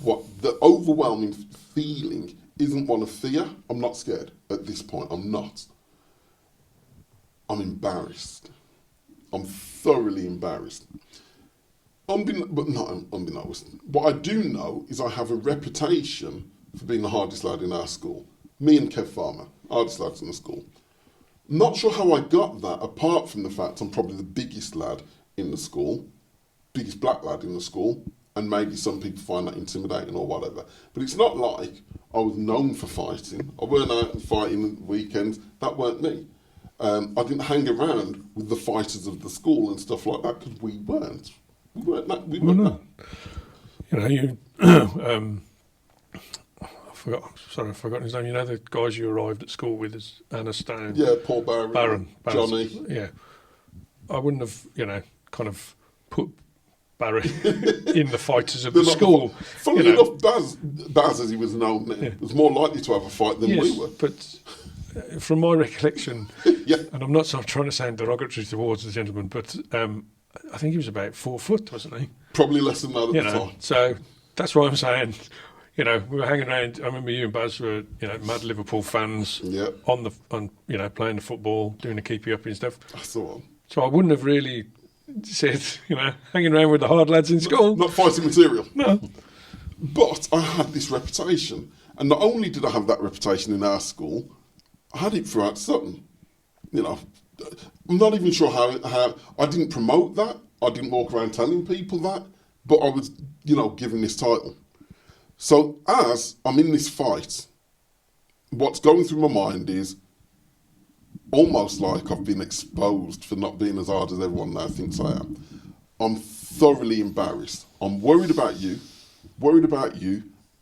what the overwhelming feeling isn't one of fear. I'm not scared at this point, I'm not. I'm embarrassed. I'm thoroughly embarrassed. But not unbeknownst. What I do know is I have a reputation for being the hardest lad in our school. Me and Kev Farmer, hardest lads in the school. Not sure how I got that, apart from the fact I'm probably the biggest lad in the school, biggest black lad in the school, and maybe some people find that intimidating or whatever. But it's not like I was known for fighting. I weren't out fighting weekends. That weren't me. I didn't hang around with the fighters of the school and stuff like that, because we weren't. We weren't that. I forgot his name. The guys you arrived at school with is Anna Stone. Yeah, Paul Barron. Johnny. Yeah. I wouldn't have, kind of put Barry in the fighters of the school. Funnily enough, Baz, as he was known then, was more likely to have a fight than we were. But from my recollection, yeah. And I'm not trying to sound derogatory towards the gentleman, but I think he was about 4 foot, wasn't he? Probably less than that at the time. So that's why I'm saying, we were hanging around. I remember you and Baz were, mad Liverpool fans. Yeah. On playing the football, doing the keepy up and stuff. That's the one. So I wouldn't have really said, hanging around with the hard lads in school. Not fighting material. No. But I had this reputation, and not only did I have that reputation in our school, I had it throughout Sutton. I'm not even sure how I didn't promote that. I didn't walk around telling people that, but I was, given this title. So as I'm in this fight, what's going through my mind is almost like I've been exposed for not being as hard as everyone now thinks I am. I'm thoroughly embarrassed. I'm worried about you,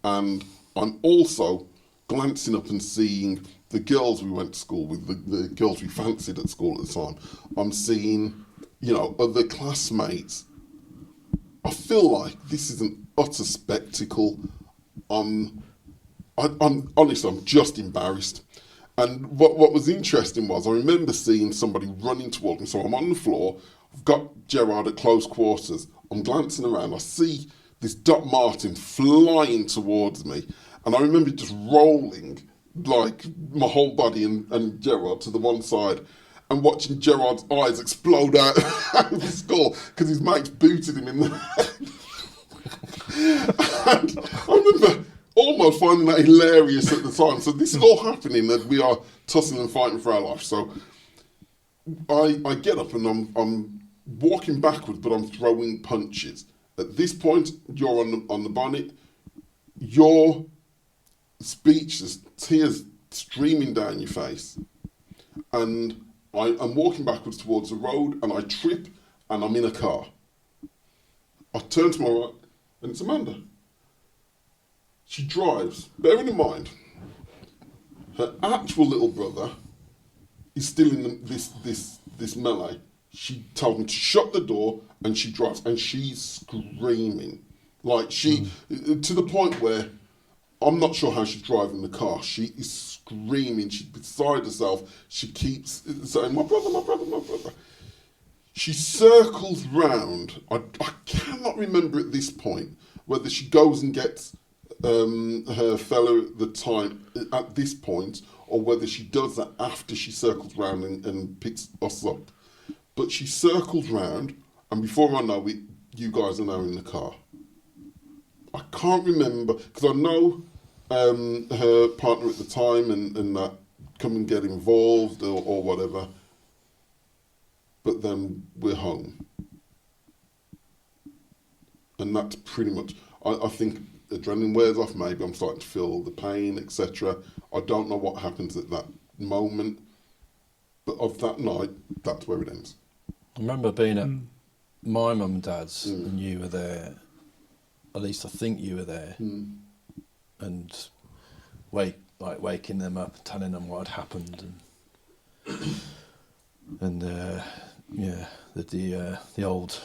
and I'm also glancing up and seeing the girls we went to school with, the girls we fancied at school at the time. I'm seeing, other classmates. I feel like this is an utter spectacle. I'm honestly, I'm just embarrassed. And what was interesting was I remember seeing somebody running towards me. So I'm on the floor, I've got Gerard at close quarters. I'm glancing around, I see this Doc Martin flying towards me. And I remember just rolling like my whole body and Gerard to the one side and watching Gerard's eyes explode out of his skull because his mates booted him in the head. And I remember almost finding that hilarious at the time. So this is all happening that we are tussling and fighting for our life. So I get up and I'm walking backwards, but I'm throwing punches. At this point, you're on the bonnet. You're speechless, tears streaming down your face. And I'm walking backwards towards the road and I trip and I'm in a car. I turn to my right, and it's Amanda. She drives. Bearing in mind, her actual little brother is still in this melee. She told me to shut the door, and she drives, and she's screaming, like to the point where I'm not sure how she's driving the car. She is screaming. She's beside herself. She keeps saying, "My brother, my brother, my brother." She circles round. I cannot remember at this point whether she goes and gets her fellow at the time at this point, or whether she does that after she circles round and picks us up. But she circles round, and before I know it, you guys are now in the car. I can't remember, because I know her partner at the time and that come and get involved or whatever. But then we're home. And that's pretty much, I think adrenaline wears off, maybe I'm starting to feel the pain, etc. I don't know what happens at that moment, but of that night, that's where it ends. I remember being at my mum and dad's and you were there, at least I think you were there, and waking them up, telling them what had happened, and the old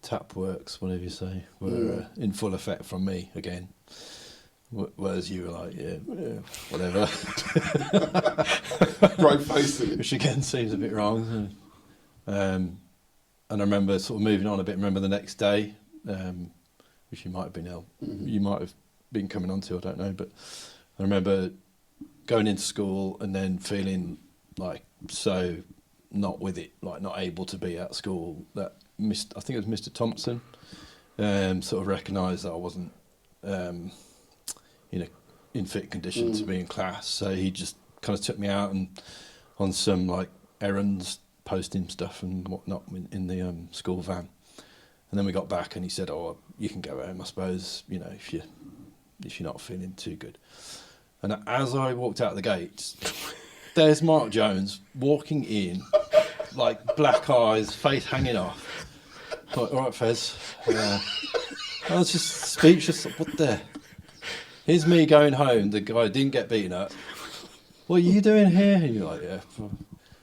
tap works, whatever you say, were in full effect from me again. Whereas you were like, yeah, whatever. Great face in it. Which again seems a bit wrong. And I remember sort of moving on a bit. Remember the next day, which you might have been ill. You might have been coming on to, I don't know. But I remember going into school and then feeling like so not with it, like not able to be at school. That I think it was Mr. Thompson, sort of recognised that I wasn't in fit condition to be in class, so he just kind of took me out and on some like errands, posting stuff and whatnot in the school van, and then we got back and he said, "Oh, you can go home, I suppose, if you're not feeling too good." And as I walked out the gates, there's Mark Jones walking in, like black eyes, face hanging off. Like, all right, Fez. I was just speechless. What the? Here's me going home. The guy didn't get beaten up. What are you doing here? And you're like, yeah.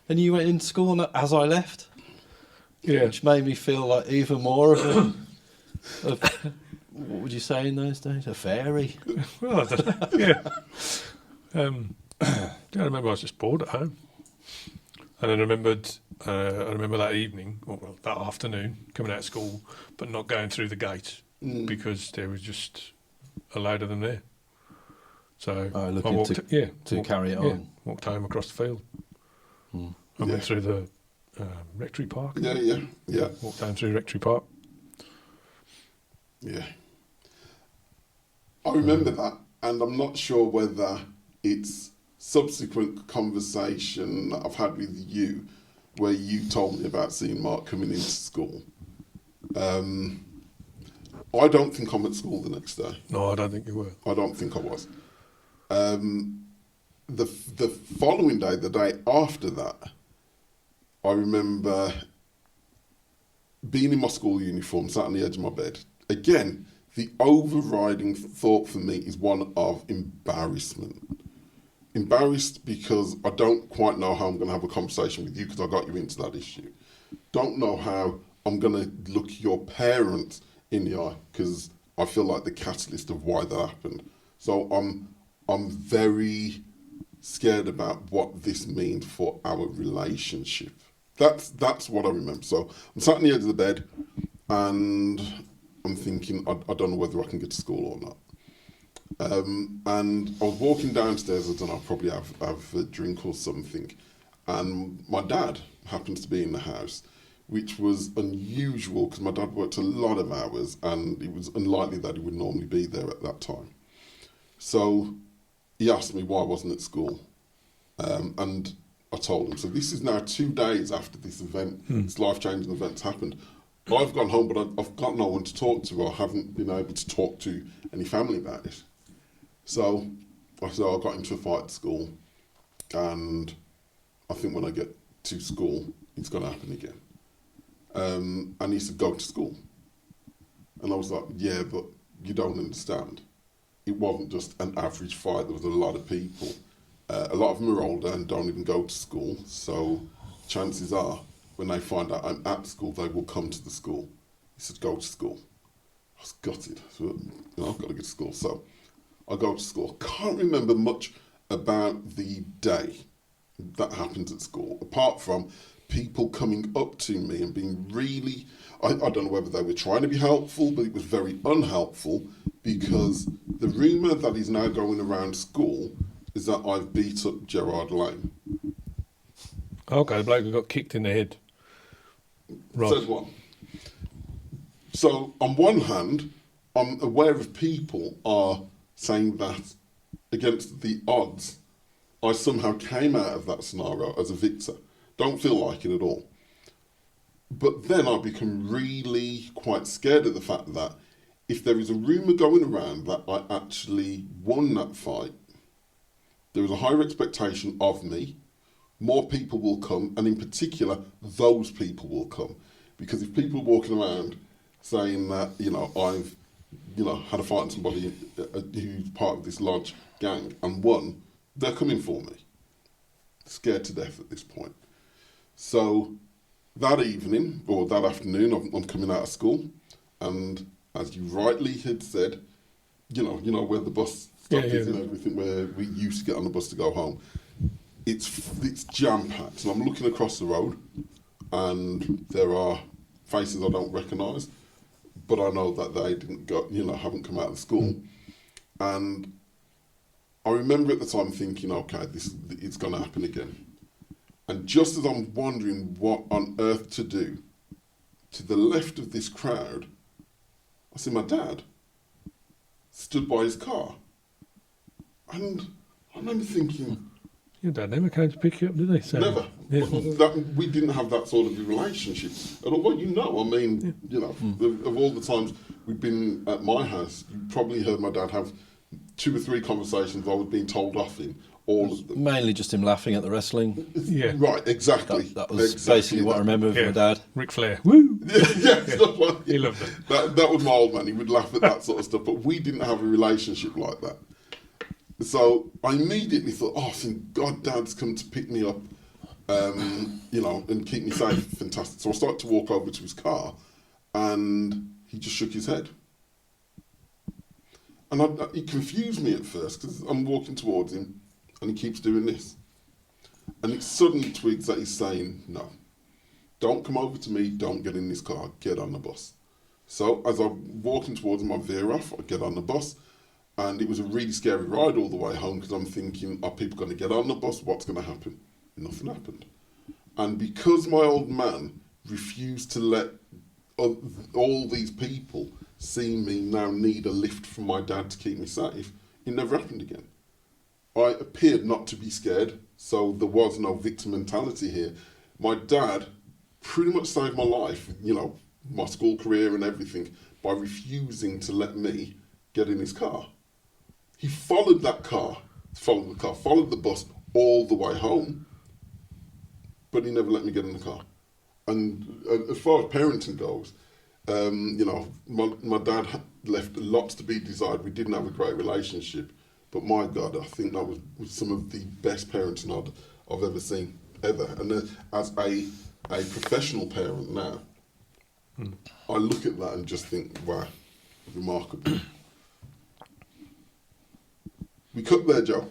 And you went into school as I left. Yeah. Which made me feel like even more of what would you say in those days? A fairy? Well, I don't know. Yeah. I remember I was just bored at home. And I remember that evening, or that afternoon, coming out of school, but not going through the gate because there was just a load of them there. So I walked to carry it on. Walked home across the field. I went through the Rectory Park. Yeah. Walked down through Rectory Park. Yeah. I remember that, and I'm not sure whether it's subsequent conversation that I've had with you where you told me about seeing Mark coming into school. I don't think I'm at school the next day. No, I don't think you were. I don't think I was. The following day, the day after that, I remember being in my school uniform, sat on the edge of my bed. Again, the overriding thought for me is one of embarrassment. Embarrassed because I don't quite know how I'm going to have a conversation with you because I got you into that issue. Don't know how I'm going to look your parents in the eye because I feel like the catalyst of why that happened. So I'm very scared about what this means for our relationship. That's what I remember. So I'm sat on the edge of the bed and I'm thinking I don't know whether I can get to school or not. And I was walking downstairs, I don't know, probably have a drink or something, and my dad happens to be in the house, which was unusual because my dad worked a lot of hours and it was unlikely that he would normally be there at that time. So he asked me why I wasn't at school, and I told him. So this is now 2 days after this event, this life-changing event's happened. I've gone home, but I've got no one to talk to. I haven't been able to talk to any family about it. So I said, I got into a fight at school, and I think when I get to school, it's going to happen again. and he said, go to school. And I was like, yeah, but you don't understand. It wasn't just an average fight. There was a lot of people. A lot of them are older and don't even go to school. So chances are, when they find out I'm at school, they will come to the school. He said, go to school. I was gutted. So, I've got to go to school. So I go to school. Can't remember much about the day that happened at school, apart from people coming up to me and being really, I don't know whether they were trying to be helpful, but it was very unhelpful, because the rumour that is now going around school is that I've beat up Gerard Lane. Okay, the bloke who got kicked in the head. Right. Says one. So, on one hand, I'm aware of people are saying that against the odds, I somehow came out of that scenario as a victor. Don't feel like it at all. But then I become really quite scared of the fact that if there is a rumour going around that I actually won that fight, there is a higher expectation of me, more people will come, and in particular, those people will come. Because if people are walking around saying that, I've, had a fight with somebody who's part of this large gang and won, they're coming for me. Scared to death at this point. So that evening, or that afternoon, I'm coming out of school, and as you rightly had said, you know where the bus stop is and everything, where we used to get on the bus to go home. It's jam-packed, and I'm looking across the road, and there are faces I don't recognise, but I know that they didn't go, haven't come out of school. And I remember at the time thinking, okay, it's going to happen again. And just as I'm wondering what on earth to do, to the left of this crowd, I see my dad stood by his car. And I remember thinking... Your dad never came to pick you up, did he? So, never. Yeah. We didn't have that sort of a relationship. And of all the times we've been at my house, you probably heard my dad have 2 or 3 conversations I was being told off in. All of them. Mainly just him laughing at the wrestling. Yeah. Right, exactly. That was basically what I remember of my dad. Ric Flair. Woo! Stuff like that. He loved it. That was my old man. He would laugh at that sort of stuff. But we didn't have a relationship like that. So I immediately thought, thank God Dad's come to pick me up, and keep me safe. Fantastic. So I started to walk over to his car, and he just shook his head. And it confused me at first, because I'm walking towards him, and he keeps doing this. And it suddenly twigs that he's saying, no, don't come over to me, don't get in this car, get on the bus. So as I'm walking towards him, I veer off, I get on the bus, and it was a really scary ride all the way home, because I'm thinking, are people going to get on the bus? What's going to happen? Nothing happened. And because my old man refused to let all these people see me now need a lift from my dad to keep me safe, it never happened again. I appeared not to be scared, so there was no victim mentality here. My dad pretty much saved my life, my school career and everything, by refusing to let me get in his car. He followed the bus all the way home, but he never let me get in the car. And as far as parenting goes, my dad left lots to be desired. We didn't have a great relationship, but my God, I think that was some of the best parenting I've ever seen, ever. And as a professional parent now, I look at that and just think, wow, remarkable. We cut there, Joe.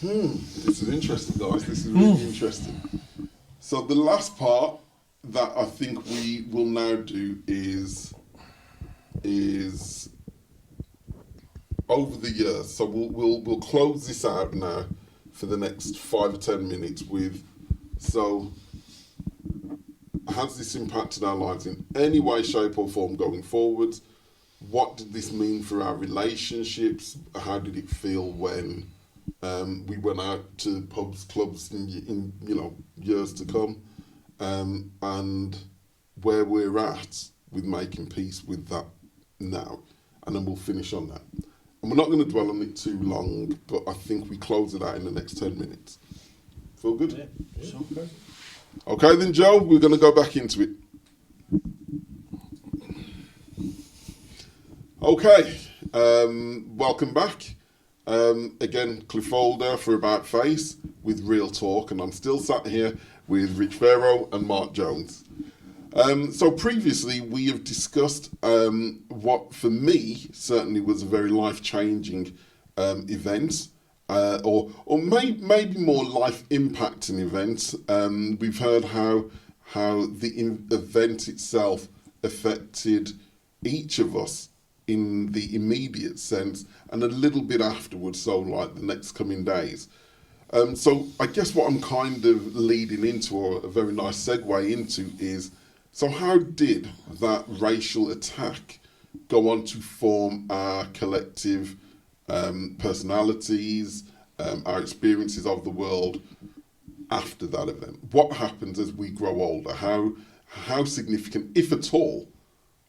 This is interesting, guys. This is really interesting. So the last part that I think we will now do is over the years. So we'll close this out now for the next 5 or 10 minutes with, so has this impacted our lives in any way, shape or form going forwards? What did this mean for our relationships? How did it feel when we went out to pubs, clubs in years to come? And where we're at with making peace with that now. And then we'll finish on that. And we're not going to dwell on it too long, but I think we close it out in the next 10 minutes. Feel good? Yeah. Sure. Okay then, Joe, we're going to go back into it. Okay, welcome back. Again, Clifford for About Face with Real Talk, and I'm still sat here with Rich Farrow and Mark Jones. So previously we have discussed what for me certainly was a very life-changing event, or maybe more life-impacting event. We've heard how the event itself affected each of us in the immediate sense, and a little bit afterwards, so like the next coming days. So I guess what I'm kind of leading into, or a very nice segue into, is, so how did that racial attack go on to form our collective personalities, our experiences of the world after that event? What happens as we grow older? How significant, if at all,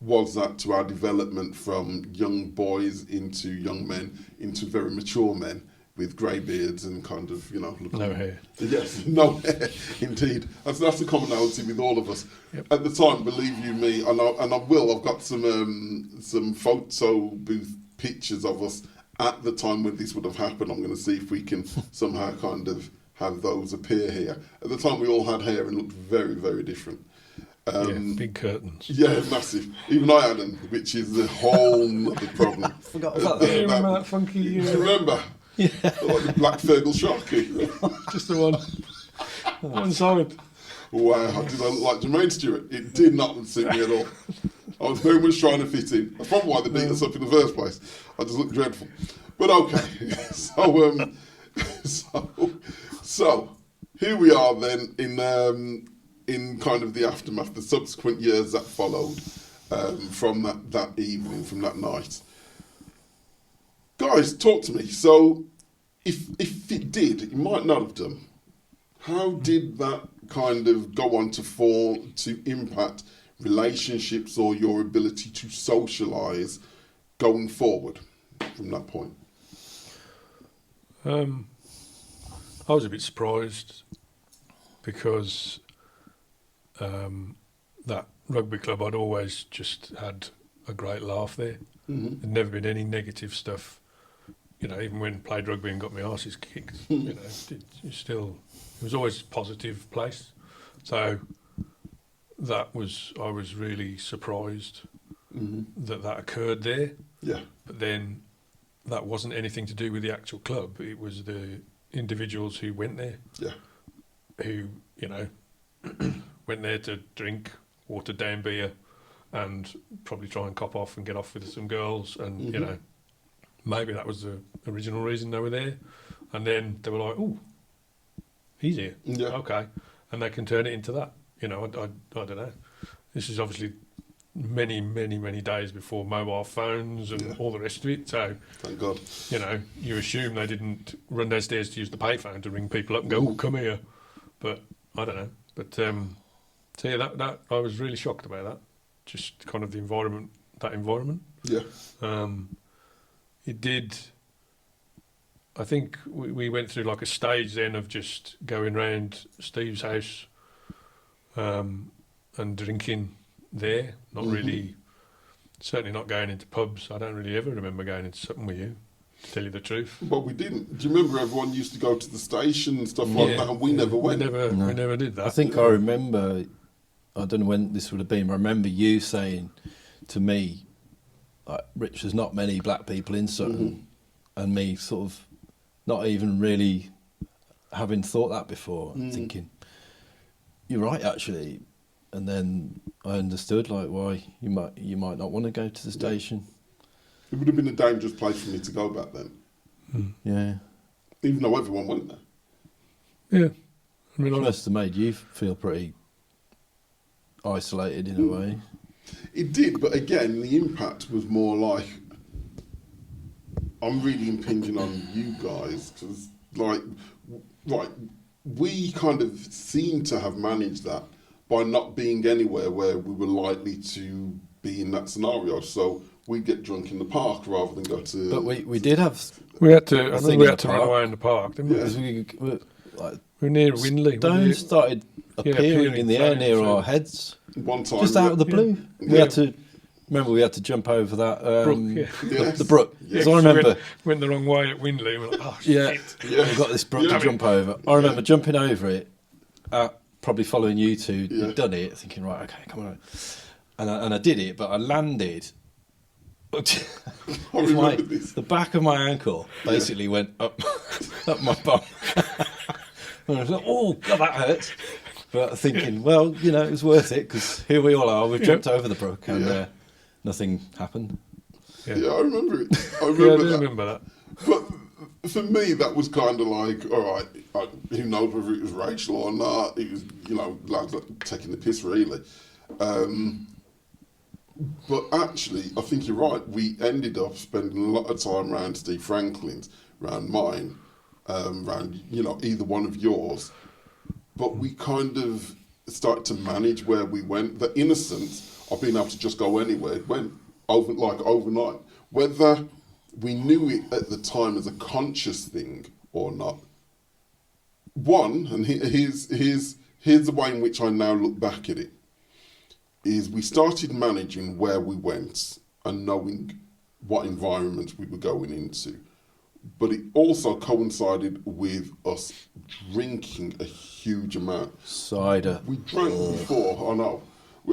was that to our development from young boys into young men into very mature men with grey beards and kind of, you know... No hair. Yes, no hair, indeed. That's a commonality with all of us. Yep. At the time, believe you me, and I've got some photo booth pictures of us at the time when this would have happened. I'm going to see if we can somehow kind of have those appear here. At the time, we all had hair and looked very, very different. Big curtains. Yeah, massive. Even I had them, which is a whole nother problem. Forgot about that. You remember that funky... Do you remember? Yeah. Like the Black Fergal Sharky. Just the one. One side. Wow, did I look like Jermaine Stewart? It did not suit me at all. I was very much trying to fit in. That's probably why they beat us up in the first place. I just looked dreadful. But okay, so here we are then in kind of the aftermath, the subsequent years that followed from that evening, from that night. Guys, talk to me. So, if it did, it might not have done. How did that kind of go on to impact relationships or your ability to socialise going forward from that point? I was a bit surprised because that rugby club, I'd always just had a great laugh there. Mm-hmm. There'd never been any negative stuff. You know, even when I played rugby and got my arses kicked, you know, it was always a positive place. So I was really surprised that occurred there. Yeah. But then that wasn't anything to do with the actual club. It was the individuals who went there. Yeah. Who, you know, went there to drink watered down beer and probably try and cop off and get off with some girls, and you know, maybe that was the original reason they were there. And then they were like, "Oh, he's here, okay," and they can turn it into that. You know, I don't know. This is obviously many days before mobile phones and all the rest of it. So, thank God. You know, you assume they didn't run downstairs to use the payphone to ring people up and go, "Oh, come here," but I don't know. But so yeah, that I was really shocked about that. Just kind of the environment, that environment. Yeah. It did. I think we went through like a stage then of just going round Steve's house and drinking there. Not really, certainly not going into pubs. I don't really ever remember going into something with you, to tell you the truth. But we didn't. Do you remember everyone used to go to the station and stuff like that, and we never went? We never did that. I think I remember, I don't know when this would have been, but I remember you saying to me, like, Rich, there's not many black people in Sutton, and me sort of not even really having thought that before, thinking, you're right, actually. And then I understood, like, why you might not want to go to the station. It would have been a dangerous place for me to go back then. Yeah. Even though everyone went there. Yeah. I mean, it must have made you feel pretty isolated in a way. It did, but again, the impact was more like, I'm really impinging on you guys, because, like, right, we kind of seem to have managed that by not being anywhere where we were likely to be in that scenario. So we'd get drunk in the park rather than go to... But we did have... We had to run away in the park, didn't we? Yeah. We were near Winley. Stone started appearing in the air near flying our through. heads, One time, just out of the blue. We Yeah. had to. Remember, we had to jump over that Brook, yeah. Yes. the brook. Yes. So I remember, went the wrong way at Windley. We're like, oh, yeah, shit. Yeah. we've got this brook Yeah. to jump over. I remember jumping over it, probably following you two. Yeah. You'd done it, thinking, right, okay, come on, and I did it, but I landed. I remember this. The back of my ankle basically went up my bum. And I was like, oh, God, that hurts. But thinking, well, you know, it was worth it because here we all are. We've jumped over the brook and nothing happened. Yeah, I remember it. I Yeah, I remember do that. remember that. But for me, that was kind of like, all right, who knows whether it was Rachel or not? It was, you know, lads taking the piss, really. But actually, I think you're right. We ended up spending a lot of time around Steve Franklin's, around mine, around, you know, either one of yours. But we kind of started to manage where we went. The innocence of being able to just go anywhere went overnight. Whether we knew it at the time as a conscious thing or not. One, and here's the way in which I now look back at it, is we started managing where we went and knowing what environments we were going into. But it also coincided with us drinking a huge amount. Cider. We drank before, I know.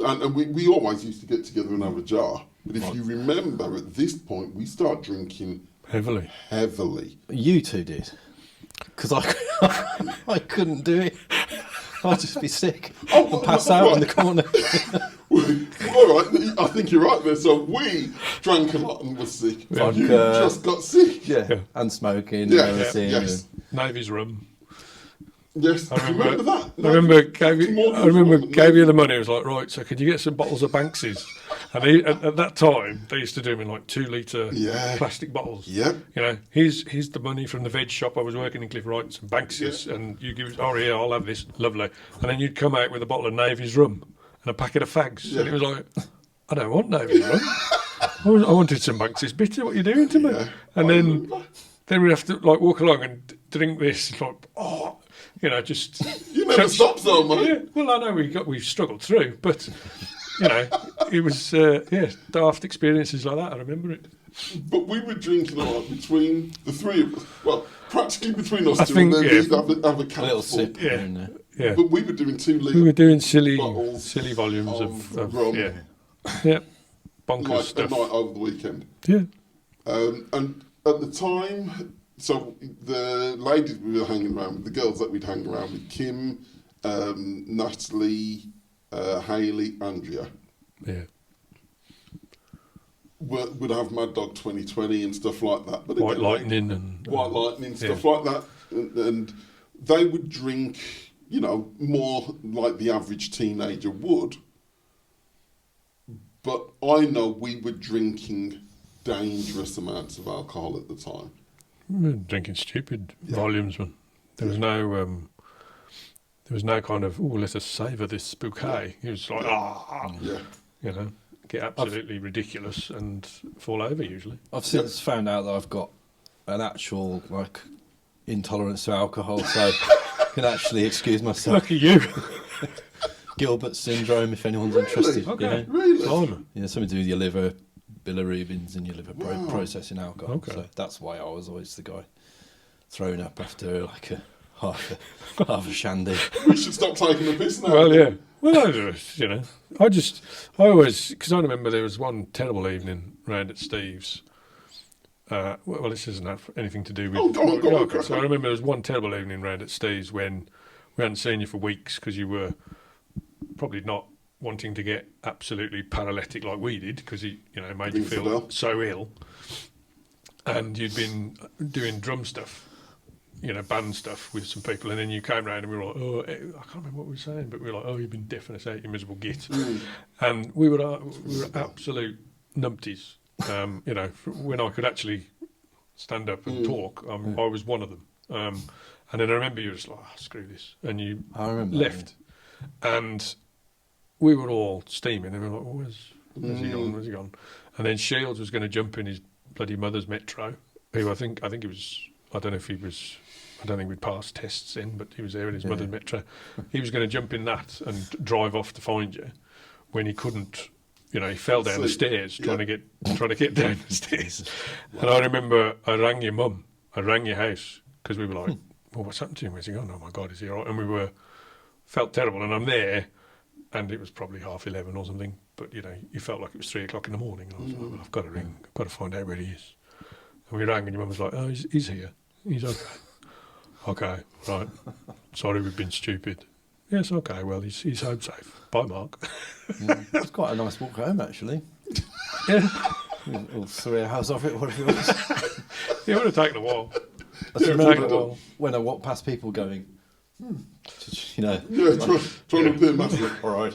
And we always used to get together and have a jar. But if you remember, at this point, we start drinking Heavily. You two did. Because I couldn't do it. I'd just be sick and pass out in the corner. All right, I think you're right there. So we drank a lot and were sick. Vodka. You just got sick. Yeah. And smoking Yeah, and everything. yes. Navy's rum. Yes, I remember that. I remember More than gave you the money. It was like, right, so could you get some bottles of Banksy's? And at that time, they used to do them in like 2 litre plastic bottles. Yeah. You know, here's the money from the veg shop. I was working in Clifford, some Banksy's, and you give, oh yeah, I'll have this, lovely. And then you'd come out with a bottle of Navy's rum and a packet of fags, and it was like, I don't want Navy's rum. I wanted some Banksy's bitter. What are you doing to me? Yeah, And then we'd have to like walk along and drink this, like, oh. You know, just You never stopped though, mate. Yeah, well, I know we struggled through, but you know, it was daft experiences like that. I remember it. But we were drinking a lot between the three of us. Well, practically between us I two, think, and then yeah. we'd have a A little capful. sip. Yeah. here and there. Yeah, But we were doing 2 litre we were doing silly bottles volumes of rum yeah, bonkers like, a stuff. night over the weekend. Yeah, And at the time, so the ladies we were hanging around with, the girls that we'd hang around with, Kim, Natalie, Hayley, Andrea, yeah. would have Mad Dog 2020 and stuff like that. But White again, Lightning and White Lightning, stuff yeah. like that. And they would drink, you know, more like the average teenager would. But I know we were drinking dangerous amounts of alcohol at the time. We were drinking stupid volumes, man. There was no kind of, let us savour this bouquet. It was like, Yeah. you know, get absolutely ridiculous and fall over usually. I've since found out that I've got an actual like intolerance to alcohol, so I can actually excuse myself. Look at you. Gilbert syndrome, if anyone's interested. Okay. You know? Really? Blimey. Yeah, something to do with your liver, bilirubins, and your liver Wow. processing alcohol. Okay. So that's why I was always the guy throwing up after like a half a shandy. We should stop taking the piss now. Well, yeah. Well, you know, I always, because I remember there was one terrible evening round at Steve's. Well, this doesn't have anything to do with. Oh, go on, go on, Okay, so I remember there was one terrible evening round at Steve's when we hadn't seen you for weeks because you were probably not wanting to get absolutely paralytic like we did because he, you know, made you feel Infidel. so ill, and you'd been doing drum stuff, you know, band stuff with some people, and then you came round and we were like, oh, I can't remember what we were saying, but we were like, oh, you've been deafing us out, you miserable git, and we were absolute numpties. You know, when I could actually stand up and talk, I was one of them. And then I remember you were just like, oh, screw this, and you I remember left, and we were all steaming, and we were like, oh, where's he gone? Where's he gone? And then Shields was going to jump in his bloody mother's Metro, who I think it was, I don't know if he was I don't think we'd passed tests then, but he was there in his mother's Metro. He was going to jump in that and drive off to find you when he couldn't. You know, he fell down the stairs trying to get down the stairs. Wow. And I remember I rang your mum, I rang your house, because we were like, well, what's happened to him? Where's he gone? Oh my God, is he all right? And we felt terrible. And I'm there, and it was probably 11:30 or something. But, you know, you felt like it was 3 o'clock in the morning. And I was like, well, I've got to ring, I've got to find out where he is. And we rang, and your mum was like, oh, he's here. He's okay. Okay, right. Sorry, we've been stupid. Yes, okay, well, he's home safe. Bye, Mark. It's quite a nice walk home, actually. Yeah. All 3 hours of it, whatever it was. It would have taken a while. I remember when I walked past people going, you know. Yeah, trying to appear massive. All right.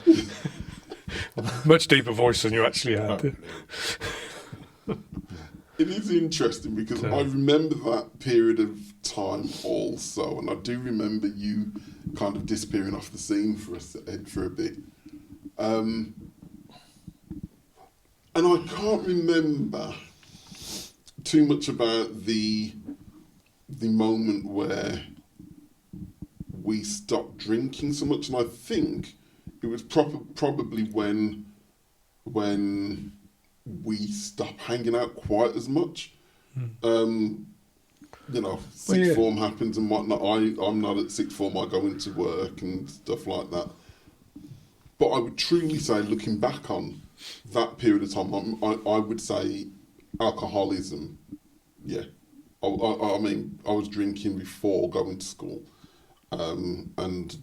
Much deeper voice than you actually had. It is interesting because I remember that period of time also, and I do remember you kind of disappearing off the scene for a bit. And I can't remember too much about the moment where we stopped drinking so much, and I think it was probably when we stopped hanging out quite as much. You know, sixth form happens and whatnot. I'm not at sixth form, I go into work and stuff like that. But I would truly say, looking back on that period of time, I would say alcoholism, yeah. I mean, I was drinking before going to school. And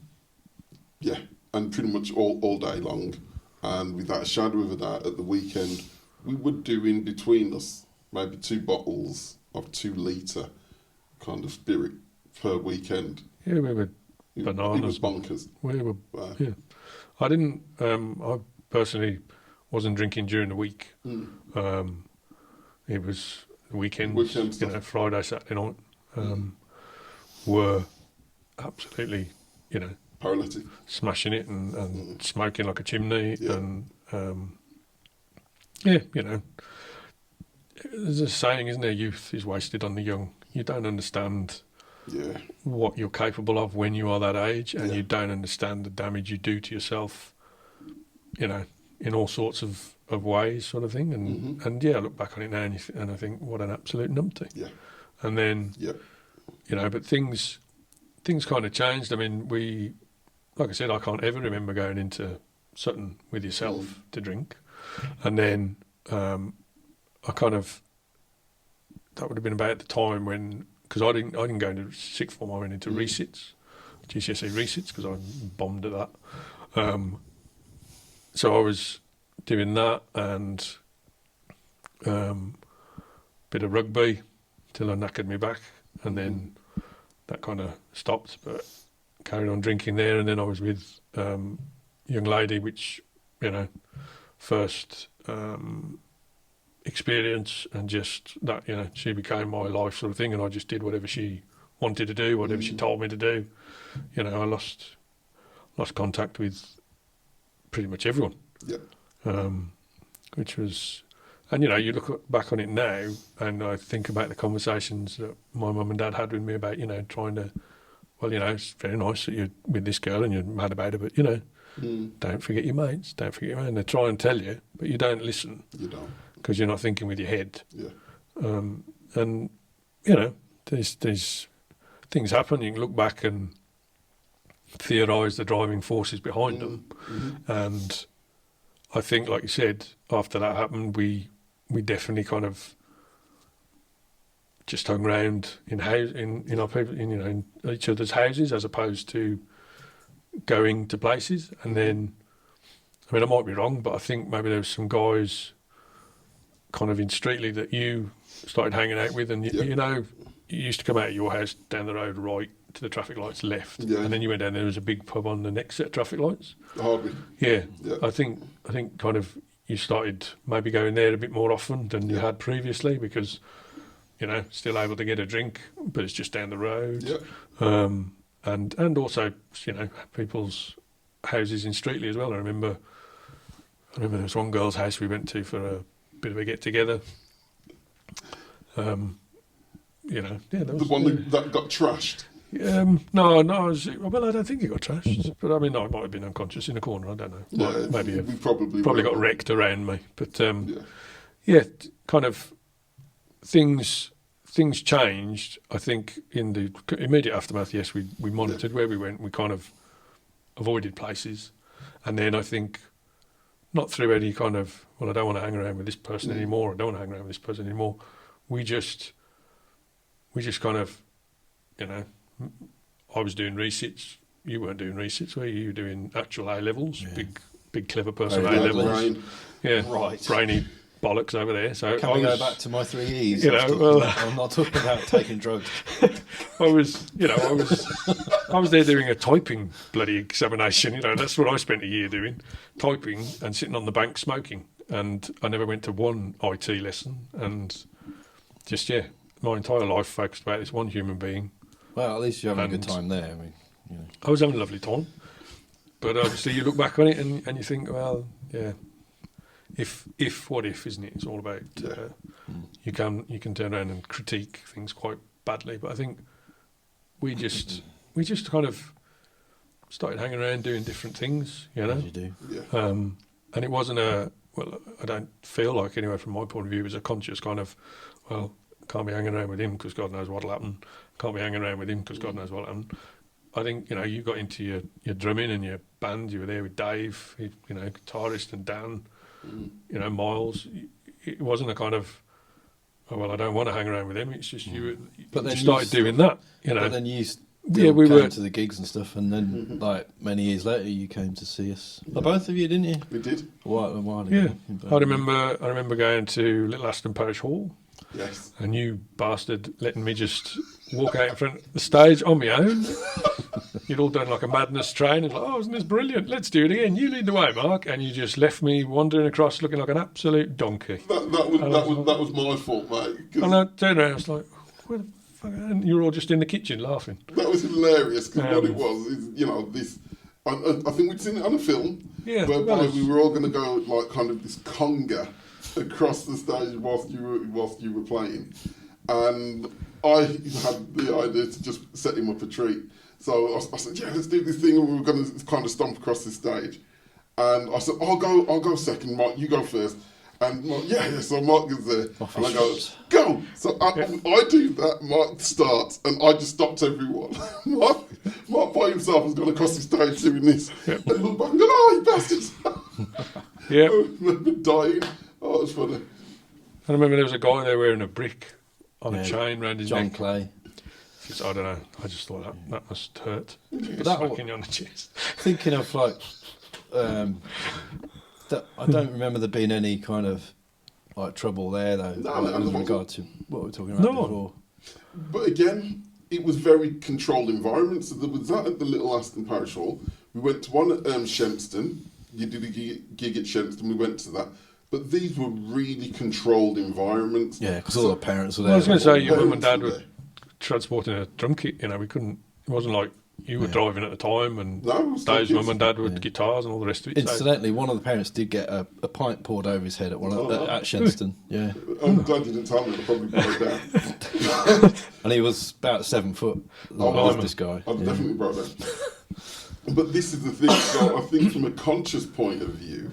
yeah, and pretty much all day long. And without a shadow of a doubt, at the weekend, we would do in between us maybe 2 bottles of 2 litre kind of spirit per weekend. Yeah, we were bananas. It was bonkers. We were, yeah. I didn't, I personally wasn't drinking during the week. It was weekends, you know, Friday, Saturday night, were absolutely, you know, paralytic, smashing it and smoking like a chimney and yeah, you know, there's a saying, isn't there, youth is wasted on the young. You don't understand what you're capable of when you are that age, and you don't understand the damage you do to yourself, you know, in all sorts of ways, sort of thing. And I look back on it now and I think, what an absolute numpty. Yeah. And then, you know, but things kind of changed. I mean, like I said, I can't ever remember going into Sutton with yourself to drink. And then I kind of, that would have been about the time when, because I didn't go into sixth form, I went into resits, GCSE resits, because I bombed at that. So I was doing that and bit of rugby till I knackered me back, and then that kind of stopped, but carried on drinking there. And then I was with a young lady, which, you know, first experience, and just that, you know, she became my life sort of thing, and I just did whatever she wanted to do, whatever she told me to do. You know, I lost contact with pretty much everyone. Which was, and you know, you look back on it now, and I think about the conversations that my mum and dad had with me about, you know, trying to, well, you know, it's very nice that you're with this girl and you're mad about her, but, you know, don't forget your mates, don't forget your mates. And they try and tell you, but you don't listen. You don't. Because you're not thinking with your head. Yeah. And, you know, there's things happen, you can look back and theorise the driving forces behind them. And I think, like you said, after that happened, we definitely kind of just hung around in our people, you know, in each other's houses, as opposed to going to places. And then, I mean, I might be wrong, but I think maybe there was some guys kind of in Streatley that you started hanging out with, and you know, you used to come out of your house down the road right to the traffic lights left, and then you went down, there was a big pub on the next set of traffic lights. Hardly. Yeah. I think kind of you started maybe going there a bit more often than you had previously, because, you know, still able to get a drink, but it's just down the road. And also, you know, people's houses in Streatley as well. I remember there was one girl's house we went to for a bit of a get together. You know, there was the one that got trashed. No, well, I don't think he got trashed, but I mean, I might have been unconscious in a corner. I don't know. Yeah, Maybe we probably got were. wrecked around me, but Yeah. yeah, kind of things changed. I think in the immediate aftermath, yes, we monitored where we went. We kind of avoided places, and then I think not through any kind of, well, I don't want to hang around with this person anymore. I don't want to hang around with this person anymore. We just kind of, you know, I was doing resits. You weren't doing resits, were you? You were doing actual A levels, Yeah. big clever person Very A good levels. Brain. Yeah, Right. brainy bollocks over there. So Can we go back to my 3 E's? You know, I'm not talking about taking drugs. I was there doing a typing bloody examination. You know, that's what I spent a year doing, typing and sitting on the bank smoking. And I never went to one IT lesson. And just my entire life focused about this one human being. Well, at least you're having a good And- time there. I mean, you know. I was having a lovely time. But obviously, you look back on it and you think, well, yeah. What if, isn't it? It's all about you can turn around and critique things quite badly, but I think we just kind of started hanging around doing different things, you know. As you do. Yeah. And it wasn't I don't feel like anyway from my point of view it was a conscious kind of, well, can't be hanging around with him because God knows what'll happen. Can't be hanging around with him because God knows what'll happen. I think, you know, you got into your drumming and your band. You were there with Dave, you know, guitarist, and Dan. You know, Miles. It wasn't a kind of, oh, well, I don't want to hang around with him. It's just But then you started doing that, you know. But then you Yeah, we came were- to the gigs and stuff, and then like many years later, you came to see us. Well, both of you, didn't you? We did. A while ago. Yeah, in I Birmingham. remember going to Little Aston Parish Hall, Yes. and you bastard letting me just walk out in front of the stage on my own. You'd all done like a madness train, and like, oh, isn't this brilliant? Let's do it again. You lead the way, Mark, and you just left me wandering across, looking like an absolute donkey. That was my fault, mate. 'Cause And I turned around, I was like, where the fuck? And you were all just in the kitchen laughing. that was hilarious because what it Um, was is, you know, this. I think we'd seen it on a film, Yeah, whereby well, it's- we were all going to go like kind of this conga across the stage whilst you were playing, and I had the idea to just set him up a treat. So I said, yeah, let's do this thing, and we were going to kind of stomp across the stage. And I said, I'll go second, Mark, you go first. And Mark, yeah. So Mark is there, Off and I he go, jumps. go. So I do that. Mark starts, and I just stopped everyone. Mark by himself has gone across the stage doing this. Yep. And look back and go, oh, you bastards! Yeah. I remember dying. Oh, it was funny. I remember there was a guy there wearing a brick on a Yeah, chain round his John neck. Clay. Just, I don't know. I just thought that must hurt. But that Smacking you on the chest. Thinking of like, that I don't remember there being any kind of like trouble there though. No, there with wasn't. regard to what we were talking about No. before. But again, it was very controlled environment. So there was that at the Little Aston Parish Hall. We went to one at Shempston. You did a gig at Shempston. We went to that. But these were really controlled environments. Yeah, because all the parents were I there. was going to say, your Parents mum and dad were were there. transporting a drum kit. You know, we couldn't. It wasn't like you were Yeah. driving at the time, and No, it was still Dave's kids. mum and dad with Yeah. guitars and all the rest of it. So, Incidentally, one of the parents did get a pint poured over his head at at Shenston. Yeah, I'm glad you didn't tell me. I probably broke down. and he was about 7 foot. Oh, Long, blimey. this guy. I've Yeah. definitely broke down. But this is the thing. So I think from a conscious point of view,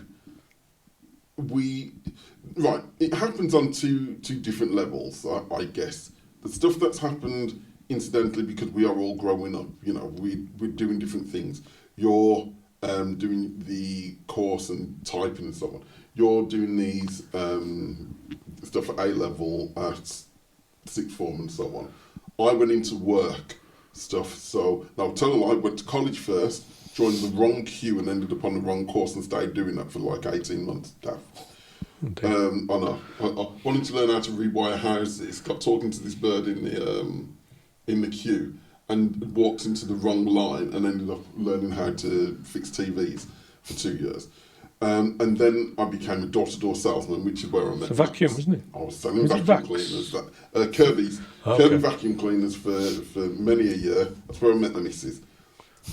it happens on two different levels, I guess. The stuff that's happened incidentally because we are all growing up, you know, we're doing different things. You're doing the course and typing and so on. You're doing these stuff at A level, at sixth form and so on. I went into work stuff, so now tell a lie, I went to college first, joined the wrong queue and ended up on the wrong course and stayed doing that for like 18 months. I know. I wanted to learn how to rewire houses, got talking to this bird in the queue and walked into the wrong line and ended up learning how to fix TVs for 2 years. And then I became a door-to-door salesman, which is where I met It's a vacuum, Max. wasn't it? I was selling Was it vacuum Vax? cleaners. Kirby's. Okay. Kirby vacuum cleaners for many a year. That's where I met the missus.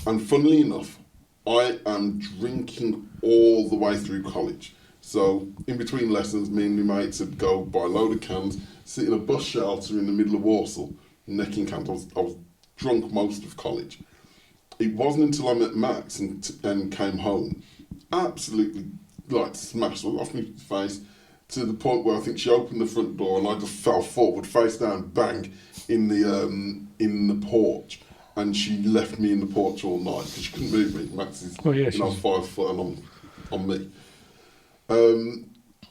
And funnily enough, I am drinking all the way through college. So in between lessons, me and my mates would go buy a load of cans, sit in a bus shelter in the middle of Warsaw, necking cans. I was drunk most of college. It wasn't until I met Max and came home, absolutely like smashed all off my face, to the point where I think she opened the front door and I just fell forward, face down, bang, in the porch. And she left me in the porch all night because she couldn't move me. Max is 5 foot and on me.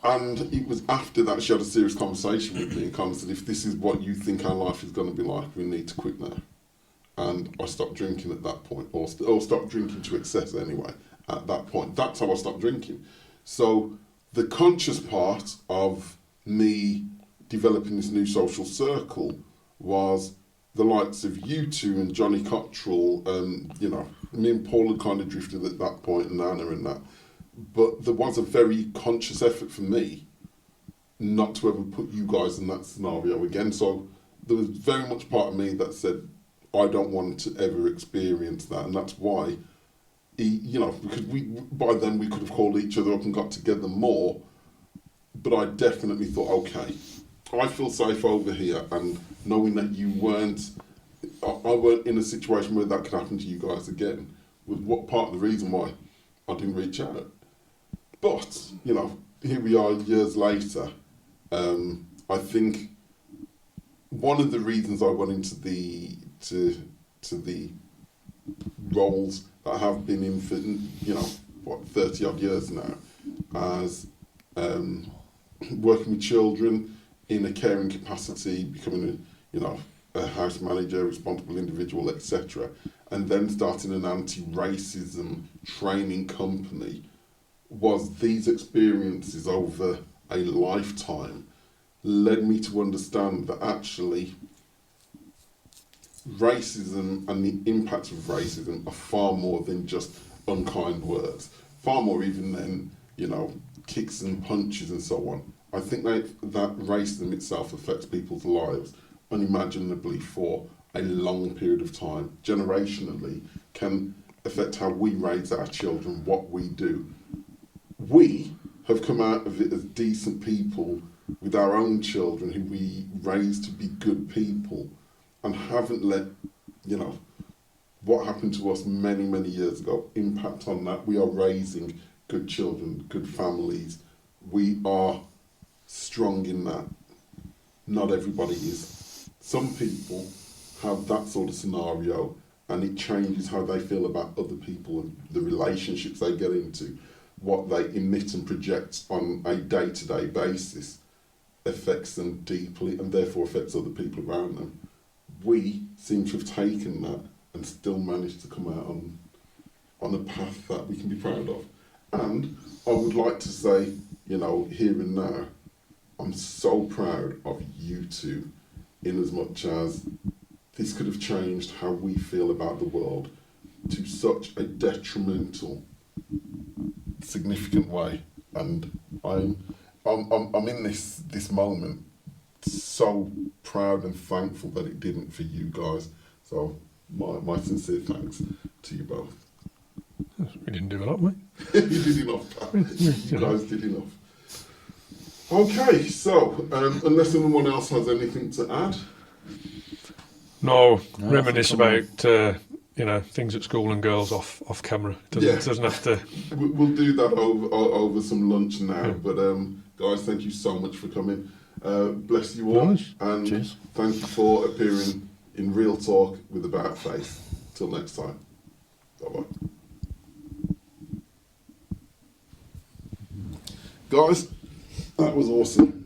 And it was after that she had a serious conversation with me and kind of said, if this is what you think our life is going to be like, we need to quit now. And I stopped drinking at that point, or stopped drinking to excess anyway at that point. That's how I stopped drinking. So the conscious part of me developing this new social circle was the likes of you two and Johnny Cottrell, you know, me and Paul had kind of drifted at that point, and Nana and that. But there was a very conscious effort for me not to ever put you guys in that scenario again. So there was very much part of me that said, I don't want to ever experience that. And that's why, you know, because by then we could have called each other up and got together more. But I definitely thought, okay, I feel safe over here, and knowing that you weren't, I weren't in a situation where that could happen to you guys again, was what part of the reason why I didn't reach out. But, you know, here we are years later. I think one of the reasons I went into the roles that I have been in for, you know, 30 odd years now, as working with children in a caring capacity, becoming a house manager, responsible individual, etc., and then starting an anti-racism training company, was these experiences over a lifetime led me to understand that actually racism and the impacts of racism are far more than just unkind words, far more even than, you know, kicks and punches and so on. I think that racism itself affects people's lives unimaginably for a long period of time, generationally, can affect how we raise our children, what we do. We have come out of it as decent people with our own children who we raise to be good people, and haven't let, you know, what happened to us many, many years ago impact on that. We are raising good children, good families. We are strong in that. Not everybody is. Some people have that sort of scenario, and it changes how they feel about other people and the relationships they get into. What they emit and project on a day-to-day basis affects them deeply, and therefore affects other people around them. We seem to have taken that and still managed to come out on a path that we can be proud of. And I would like to say, you know, here and now, I'm so proud of you two, in as much as this could have changed how we feel about the world to such a detrimental, significant way. And I'm in this moment so proud and thankful that it didn't for you guys. So my sincere thanks to you both. We didn't do a lot, mate. You did enough, pal. You guys did enough. Okay, so unless anyone else has anything to add. No, reminisce about you know, things at school and girls off camera. Doesn't have to. We'll do that over some lunch now. Yeah. But guys, thank you so much for coming. Bless you all, and cheers. Thank you for appearing in Real Talk with About Face. Till next time. Bye bye. Guys, that was awesome.